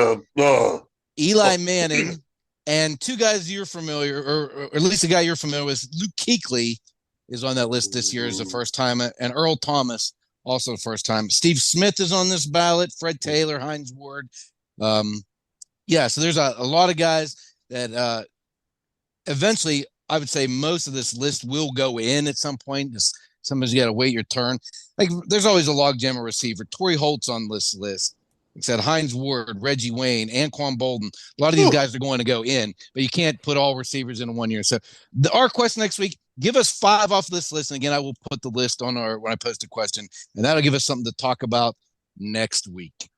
Eli Manning, and 2 guys you're familiar, or at least a guy you're familiar with, Luke Kuechly is on that list this year as the first time, and Earl Thomas also the first time. Steve Smith is on this ballot. Fred Taylor, Hines Ward. So there's a lot of guys that eventually, I would say most of this list will go in at some point. Sometimes you got to wait your turn. Like there's always a logjam receiver. Torrey Holt's on this list. Like I said, Hines Ward, Reggie Wayne, Anquan Bolden. A lot of these guys are going to go in, but you can't put all receivers in one year. So our question next week, give us 5 off this list. And again, I will put the list on when I post a question, and that'll give us something to talk about next week.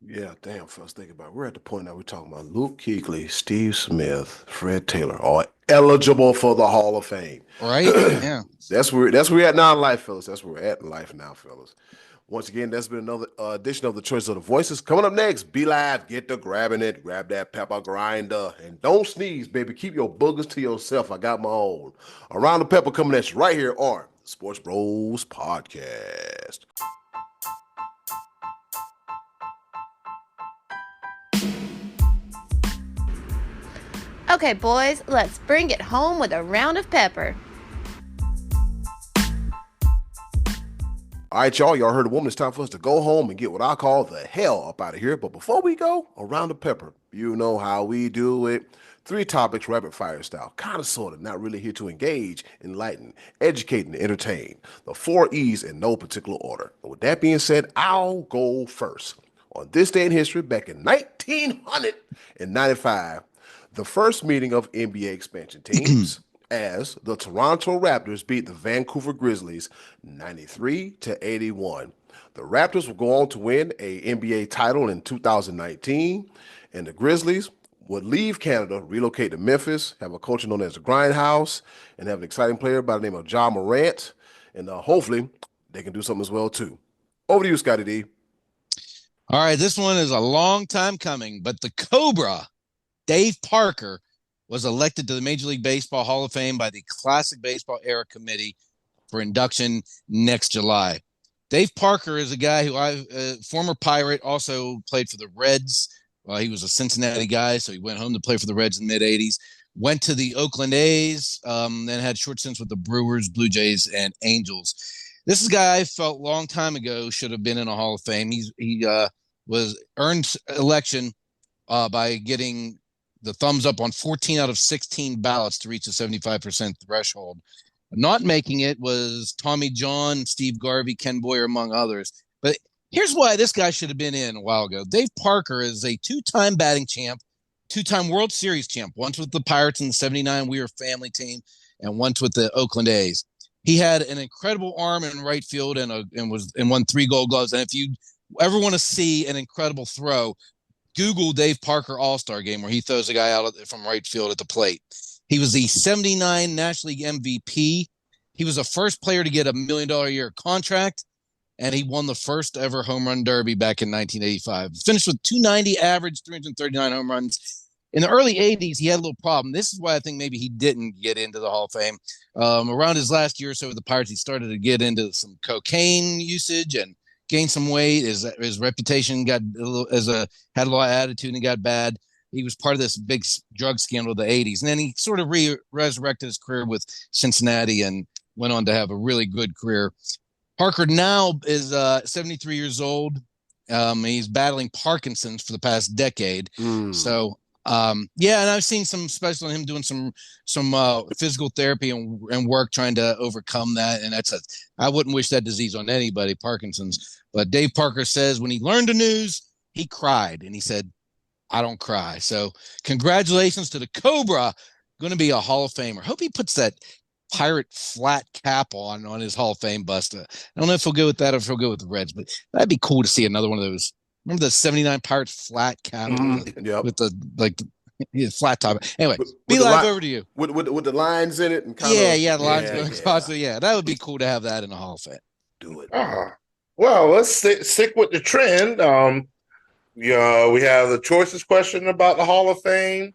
Yeah, damn, fellas, think about it. We're at the point now we're talking about Luke Kuechly, Steve Smith, Fred Taylor, all eligible for the Hall of Fame. Right? Yeah. That's where we're at now in life, fellas. That's where we're at in life now, fellas. Once again, that's been another edition of the Choice of the Voices. Coming up next, be live, get to grabbing it, grab that pepper grinder, and don't sneeze, baby. Keep your boogers to yourself. I got my own. Around the Pepper coming at you right here on Sports Bros Podcast. Okay, boys, let's bring it home with a round of pepper. All right, y'all heard the woman. It's time for us to go home and get what I call the hell up out of here. But before we go, around the pepper, you know how we do it. 3 topics, rapid fire style. Kind of, sort of, not really here to engage, enlighten, educate, and entertain. The 4 E's in no particular order. And with that being said, I'll go first. On this day in history, back in 1995, the first meeting of NBA expansion teams as the Toronto Raptors beat the Vancouver Grizzlies 93-81. The Raptors will go on to win a NBA title in 2019, and the Grizzlies would leave Canada, relocate to Memphis, have a coach known as the Grindhouse, and have an exciting player by the name of Ja Morant, and hopefully they can do something as well too. Over to you, Scottie D. All right, this one is a long time coming, but the Cobra, Dave Parker, was elected to the Major League Baseball Hall of Fame by the Classic Baseball Era Committee for induction next July. Dave Parker is a guy who former Pirate, also played for the Reds. He was a Cincinnati guy, so he went home to play for the Reds in the mid-'80s. Went to the Oakland A's, then had short stints with the Brewers, Blue Jays, and Angels. This is a guy I felt a long time ago should have been in a Hall of Fame. He was earned election by getting the thumbs up on 14 out of 16 ballots to reach the 75% threshold. Not making it was Tommy John, Steve Garvey, Ken Boyer, among others. But here's why this guy should have been in a while ago. Dave Parker is a 2-time batting champ, 2-time World Series champ, once with the Pirates in the 79 Weir family team, and once with the Oakland A's. He had an incredible arm in right field and won 3 Gold Gloves. And if you ever want to see an incredible throw, Google Dave Parker All-Star Game where he throws a guy out from right field at the plate. He was the 79 National League MVP. He was the first player to get $1 million a year contract, and he won the first ever home run derby back in 1985. Finished with 290 average, 339 home runs. In the early 80s, he had a little problem. This is why I think maybe he didn't get into the Hall of Fame. Around his last year or so with the Pirates, he started to get into some cocaine usage and gained some weight. His reputation got had a lot of attitude and it got bad. He was part of this big drug scandal of the 80s. And then he sort of resurrected his career with Cincinnati and went on to have a really good career. Parker now is 73 years old. He's battling Parkinson's for the past decade. So, and I've seen some special on him doing some physical therapy and work trying to overcome that. And I wouldn't wish that disease on anybody, Parkinson's. But Dave Parker says when he learned the news, he cried and he said, "I don't cry." So congratulations to the Cobra, going to be a Hall of Famer. Hope he puts that Pirate flat cap on his Hall of Fame bust. I don't know if he'll go with that or if he'll go with the Reds, but that'd be cool to see another one of those. Remember the 79 Pirates flat cap with the flat top. Anyway, be live over to you. With the lines in it and the lines going across. So that would be cool to have that in the Hall of Fame. Do it. Well, let's stick with the trend. We have the choices question about the Hall of Fame.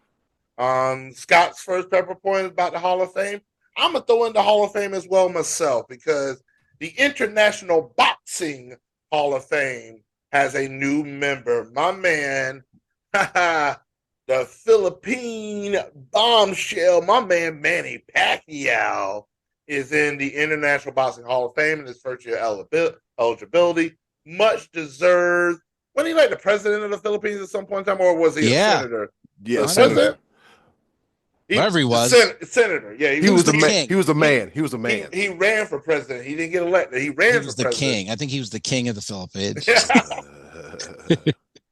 Scott's first pepper point is about the Hall of Fame. I'm going to throw in the Hall of Fame as well myself because the International Boxing Hall of Fame has a new member. My man, the Philippine bombshell, my man Manny Pacquiao is in the International Boxing Hall of Fame in his first year eligibility. Much deserved. Wasn't he like the president of the Philippines at some point in time, or was he a senator? Yeah, senator. Whatever he was. Senator. Yeah, he was the king. He was the man. He was the man. He ran for president. He didn't get elected. He ran for president. King. I think he was the king of the Philippines.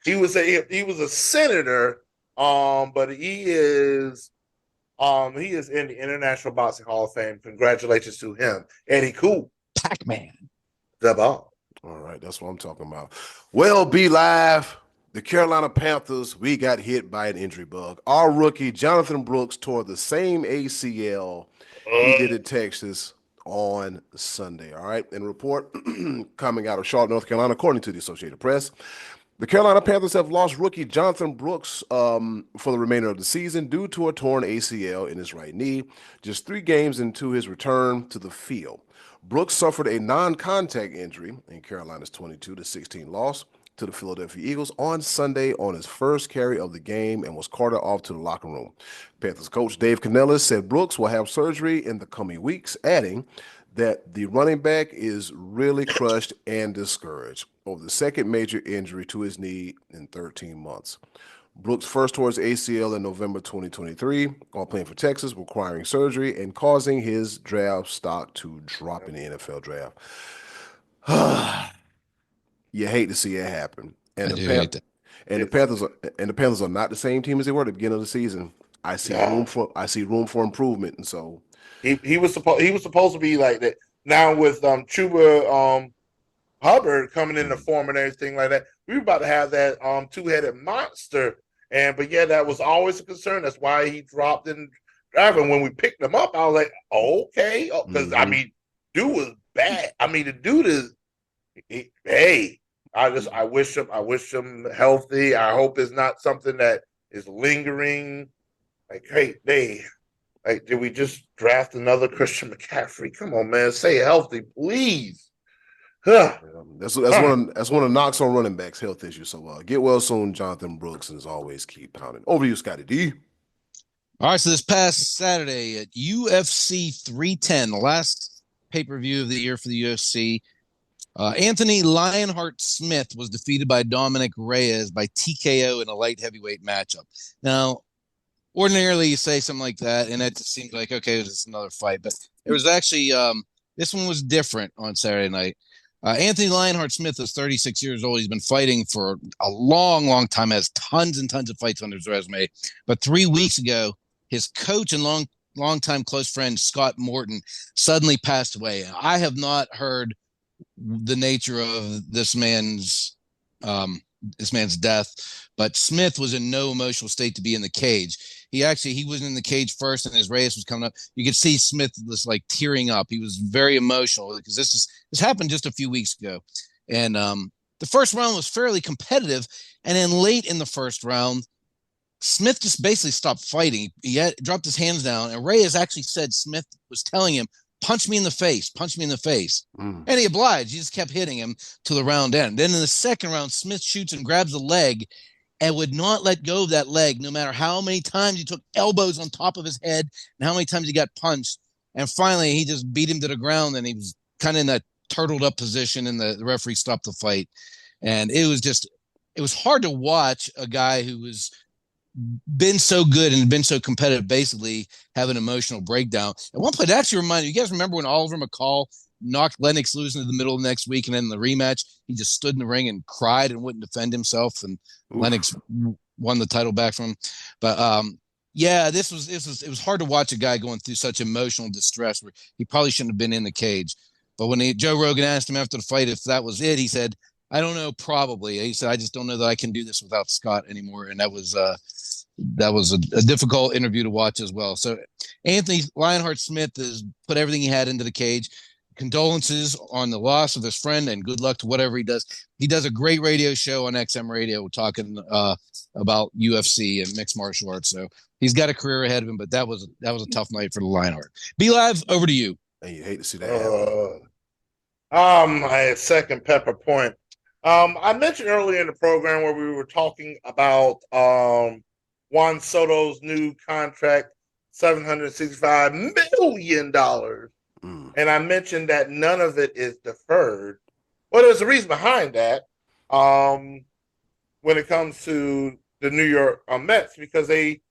He was a senator, but he is in the International Boxing Hall of Fame. Congratulations to him. Eddy Cool. Pac-Man. The ball. All right, that's what I'm talking about. Well, be live. The Carolina Panthers, we got hit by an injury bug. Our rookie, Jonathan Brooks, tore the same ACL he did at Texas on Sunday. All right, and a report coming out of Charlotte, North Carolina, according to the Associated Press, the Carolina Panthers have lost rookie Jonathan Brooks for the remainder of the season due to a torn ACL in his right knee, just 3 games into his return to the field. Brooks suffered a non-contact injury in Carolina's 22-16 loss to the Philadelphia Eagles on Sunday on his first carry of the game and was carted off to the locker room. Panthers coach Dave Canellis said Brooks will have surgery in the coming weeks, adding that the running back is really crushed and discouraged over the second major injury to his knee in 13 months. Brooks first tore his ACL in November 2023 while playing for Texas, requiring surgery and causing his draft stock to drop in the NFL draft. You hate to see it happen. And the Panthers are not the same team as they were at the beginning of the season. I see room for improvement, and so he was supposed to be like that. Now with Chuba Hubbard coming in the form and everything like that, we were about to have that 2-headed monster. But that was always a concern. That's why he dropped in driving. When we picked him up, I was like, okay, because dude was bad. The dude is. I wish him healthy. I hope it's not something that is lingering. Like, hey, did we just draft another Christian McCaffrey? Come on, man, stay healthy, please. That's one of the knocks on running backs, health issues. So get well soon, Jonathan Brooks, and as always, keep pounding. Over to you, Scottie D. All right, so this past Saturday at UFC 310, the last pay-per-view of the year for the UFC, Anthony Lionheart Smith was defeated by Dominic Reyes by TKO in a light heavyweight matchup. Now, ordinarily you say something like that, and it just seems like, okay, it's just another fight. But it was actually, this one was different on Saturday night. Anthony Lionheart Smith is 36 years old. He's been fighting for a long, long time, has tons and tons of fights on his resume. But 3 weeks ago, his coach and longtime close friend, Scott Morton, suddenly passed away. I have not heard the nature of this man's death, but Smith was in no emotional state to be in the cage. He was in the cage first, and as Reyes was coming up, you could see Smith was like tearing up. He was very emotional because this happened just a few weeks ago, and the first round was fairly competitive, and then late in the first round, Smith just basically stopped fighting. He dropped his hands down, and Reyes actually said Smith was telling him, punch me in the face. And he obliged. He just kept hitting him to the round end. Then in the second round, Smith shoots and grabs a leg and would not let go of that leg no matter how many times he took elbows on top of his head and how many times he got punched. And finally, he just beat him to the ground, and he was kind of in that turtled up position, and the referee stopped the fight. And it was hard to watch a guy who was been so good and been so competitive basically have an emotional breakdown. At one point, it actually reminded you guys remember when Oliver McCall knocked Lennox loose into the middle of the next week, and then in the rematch, he just stood in the ring and cried and wouldn't defend himself, and Lennox won the title back from him. But it was hard to watch a guy going through such emotional distress where he probably shouldn't have been in the cage. But when Joe Rogan asked him after the fight if that was it, he said, I don't know, probably. He said, I just don't know that I can do this without Scott anymore. And that was a difficult interview to watch as well. So Anthony Lionheart Smith has put everything he had into the cage. Condolences on the loss of his friend, and good luck to whatever he does. He does a great radio show on XM Radio talking about UFC and mixed martial arts. So he's got a career ahead of him, but that was a tough night for the Lionheart. Be Live, over to you. And you hate to see that happen. I second Pepper Point. I mentioned earlier in the program where we were talking about Juan Soto's new contract, $765 million. And I mentioned that none of it is deferred. Well, there's a reason behind that. When it comes to the New York Mets, because they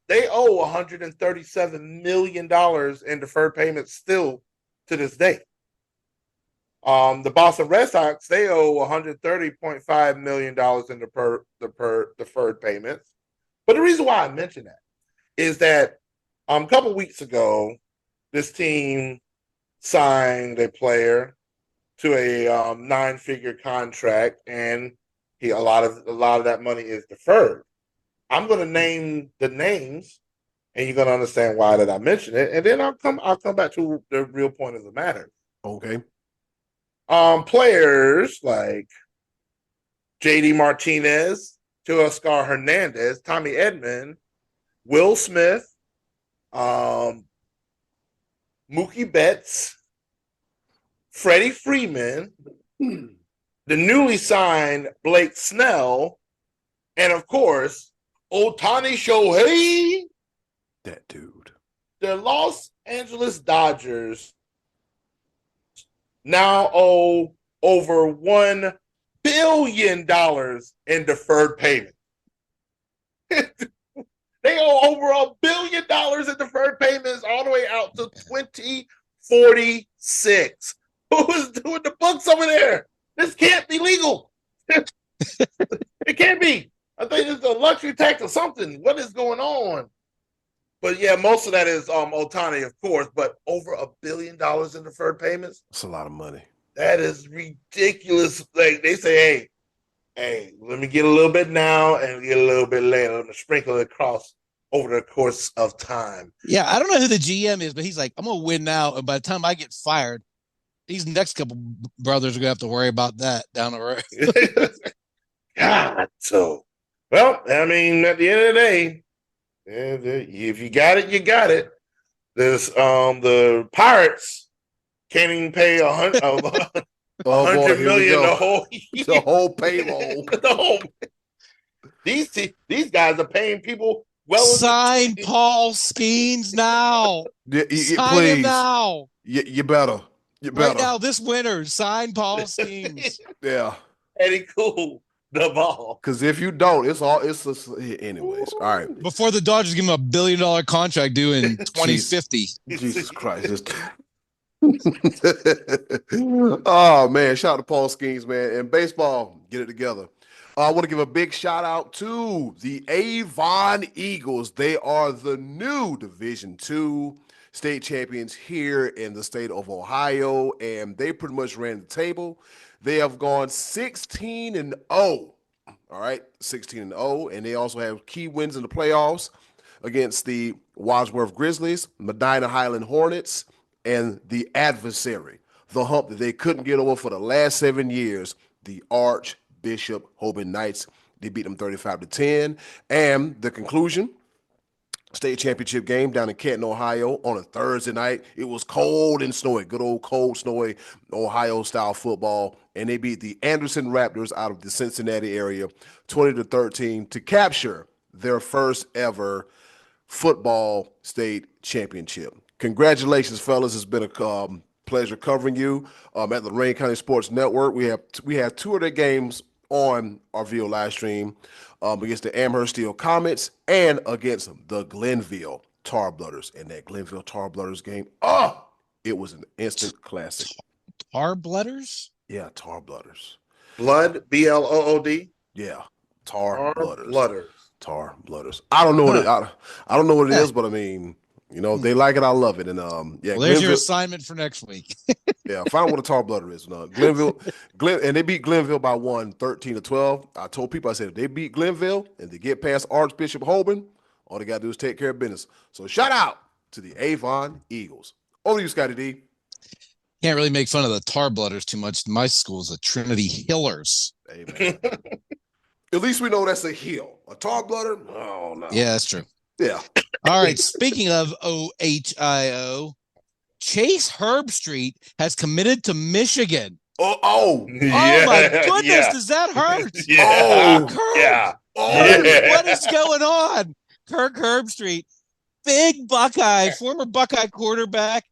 owe $137 million in deferred payments still to this day. The Boston Red Sox, they owe $130.5 million in deferred payments. But the reason why I mention that is that a couple weeks ago, this team signed a player to a 9-figure contract, and a lot of that money is deferred. I'm going to name the names, and you're going to understand why that I mention it, and then I'll come back to the real point of the matter. Okay. Players like J.D. Martinez, Teoscar Hernandez, Tommy Edman, Will Smith, Mookie Betts, Freddie Freeman, the newly signed Blake Snell, and of course, Ohtani Shohei. That dude. The Los Angeles Dodgers now owe over $1 billion in deferred payment. They owe over $1 billion in deferred payments all the way out to 2046. Who is doing the books over there? This can't be legal. It can't be. I think it's a luxury tax or something. What is going on? But yeah, most of that is Ohtani, of course, but over $1 billion in deferred payments. That's a lot of money. That is ridiculous. Like they say, hey, let me get a little bit now and get a little bit later. Let me sprinkle it across over the course of time. Yeah, I don't know who the GM is, but he's like, I'm gonna win now, and by the time I get fired, these next couple brothers are gonna have to worry about that down the road. God, so well, I mean, at the end of the day, if you got it, you got it. There's the Pirates can't even pay $100 million the whole year. The whole payroll. These guys are paying people well. Sign Paul Skeens now. Sign him now. You better. Right now, this winter, sign Paul Skeens. Yeah. Eddie Cool. The ball. Because if you don't, it's anyways. All right. Before the Dodgers give him $1 billion contract due in 2050. Jesus Christ. Oh man, shout out to Paul Skeens, man. And baseball, get it together. I want to give a big shout out to the Avon Eagles. They are the new Division II state champions here in the state of Ohio, and they pretty much ran the table. They have gone 16-0. All right, 16-0, and they also have key wins in the playoffs against the Wadsworth Grizzlies, Medina Highland Hornets, and the adversary, the hump that they couldn't get over for the last 7 years, the Archbishop Hoban Knights. They beat them 35-10. And the conclusion, state championship game down in Canton, Ohio on a Thursday night. It was cold and snowy, good old cold, snowy Ohio-style football. And they beat the Anderson Raptors out of the Cincinnati area 20-13 to capture their first ever football state championship. Congratulations, fellas. It's been a pleasure covering you at the Lorain County Sports Network. We have two of their games on our video live stream against the Amherst Steel Comets and against the Glenville Tar Blooders. And that Glenville Tar Blooders game, it was an instant classic. Tar Blooders? Yeah, Tar Blooders. Blood, B-L-O-O-D? Yeah, Tar Blooders. Tar Blooders. I don't know what I don't know what it is, but I mean, you know, if they like it, I love it. And yeah, well, there's your assignment for next week. Yeah, find out what a Tar Blooder is. Glenville, and they beat Glenville by 13-12. I told people, I said, if they beat Glenville and they get past Archbishop Hoban, all they got to do is take care of business. So shout out to the Avon Eagles. Over to you, Scottie D. Can't really make fun of the Tar Blooders too much. My school is the Trinity Hillers. Amen. At least we know that's a hill. A Tar Blooder? Oh, no. Yeah, that's true. Yeah. All right. Speaking of OHIO, Chase Herbstreit has committed to Michigan. Oh my goodness, does that hurt? Yeah. What is going on? Kirk Herbstreit, big Buckeye, former Buckeye quarterback,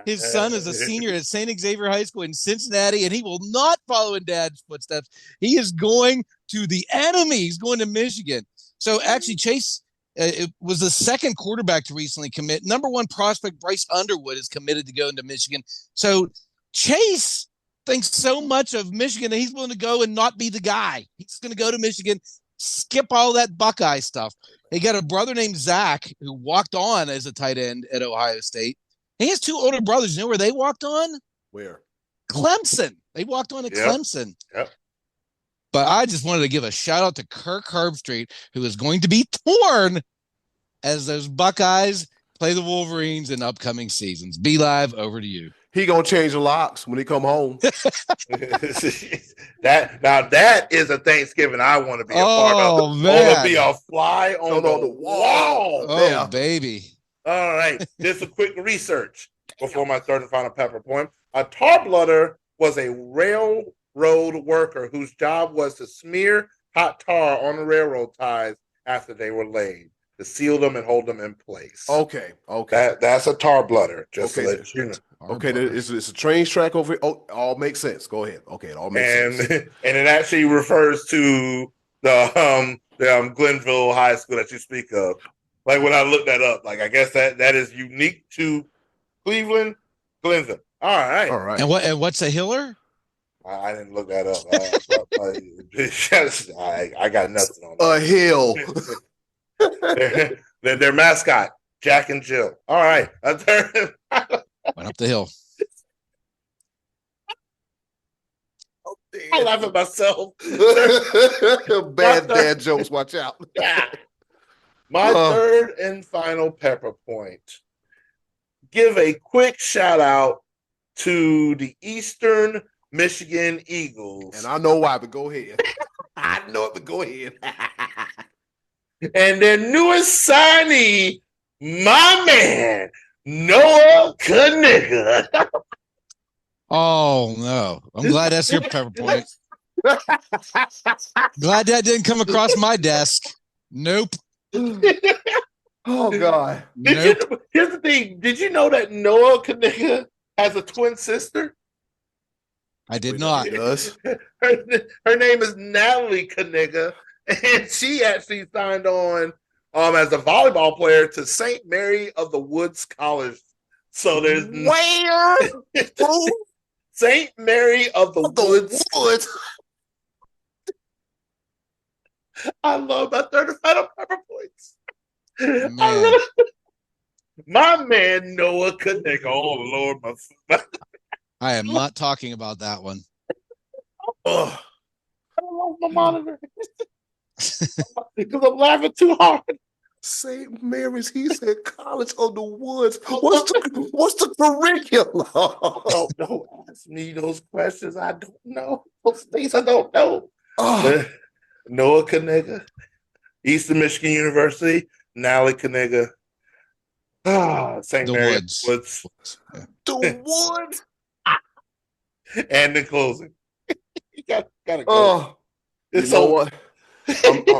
His son is a senior at St. Xavier High School in Cincinnati, and he will not follow in Dad's footsteps. He is going to the enemy. He's going to Michigan. So actually, Chase it was the second quarterback to recently commit. Number one prospect Bryce Underwood is committed to go into Michigan. So Chase thinks so much of Michigan that he's willing to go and not be the guy. He's going to go to Michigan, skip all that Buckeye stuff. He got a brother named Zach who walked on as a tight end at Ohio State. He has two older brothers. You know where they walked on? Where? Clemson. They walked on at Clemson. Yep. But I just wanted to give a shout out to Kirk Herbstreit, who is going to be torn as those Buckeyes play the Wolverines in upcoming seasons. Be Live, over to you. He gonna change the locks when he come home. that is a Thanksgiving I want to be a part of. Oh, man. I want to be a fly on the wall. Oh, Yeah. baby. All right. Just a quick research before my third and final pepper point. A tar blooder was a railroad worker whose job was to smear hot tar on the railroad ties after they were laid to seal them and hold them in place. Okay. That's a tar blooder, just to let you know. Okay, it's a train track over here. Oh, all makes sense. Go ahead. Okay, it all makes sense. And it actually refers to the Glenville High School that you speak of. Like when I looked that up, like I guess that is unique to Cleveland, Glenville. All right. And what's a Hiller? I didn't look that up. I got nothing on that. A hill. Their mascot, Jack and Jill. All right. Went up the hill. I laugh at myself. Bad dad jokes. Watch out. Yeah. My third and final pepper point. Give a quick shout out to the Eastern Michigan Eagles. And I know why, but go ahead. I know it, but go ahead. And their newest signee, my man, Noah Kaniga. Oh, no. I'm glad that's your pepper point. Glad that didn't come across my desk. Nope. Oh, God. Nope. Here's the thing. Did you know that Noah Kaniga has a twin sister? I did not. Her name is Natalie Kaniga, and she actually signed on as a volleyball player to St. Mary of the Woods College. So there's where? St. Mary of the Woods. I love my third and final pepper points. My man Noah Kaniga. Oh Lord, I am not talking about that one. I love my monitor because I'm laughing too hard. St. Mary's, he said College of the Woods. What's the curriculum? Oh, don't ask me those questions. I don't know. Those things I don't know. Noah Kaniga, Eastern Michigan University, Natalie Kaniga. St. Mary's Woods. The Woods. And in closing. You gotta go. Oh, you know what?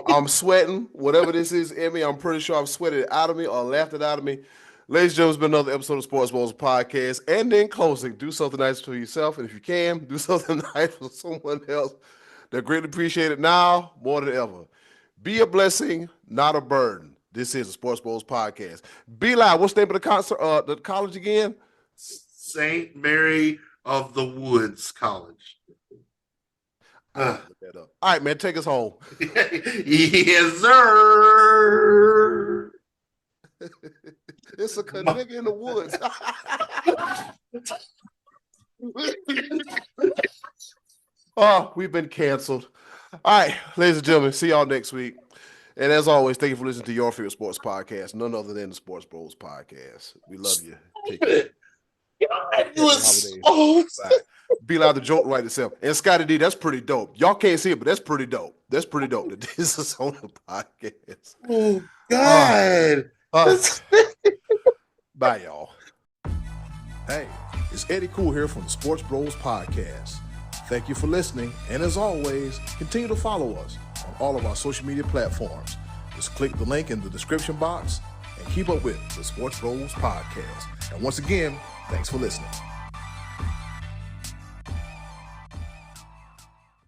I'm sweating. Whatever this is in me, I'm pretty sure I've sweated it out of me or laughed it out of me. Ladies and gentlemen, it's been another episode of SportsBros Podcast. And in closing, do something nice for yourself. And if you can, do something nice for someone else. They're greatly appreciated now more than ever. Be a blessing, not a burden. This is the SportsBros Podcast. Be Live. What's the name of the college again? St. Mary of the Woods College. Look that up. All right, man, take us home. Yes, sir. It's a nigga in the woods. Oh, we've been canceled. All right, ladies and gentlemen, see y'all next week. And as always, thank you for listening to your favorite sports podcast, none other than the SportsBros Podcast. We love you. Take care. Be Loud to joke right itself. And Scottie D, that's pretty dope. Y'all can't see it, but that's pretty dope. That's pretty dope that this is on the podcast. Oh, God. Bye, y'all. Hey, it's Eddy Cool here from the SportsBros Podcast. Thank you for listening. And as always, continue to follow us on all of our social media platforms. Just click the link in the description box and keep up with the Sports Bros Podcast. And once again, thanks for listening.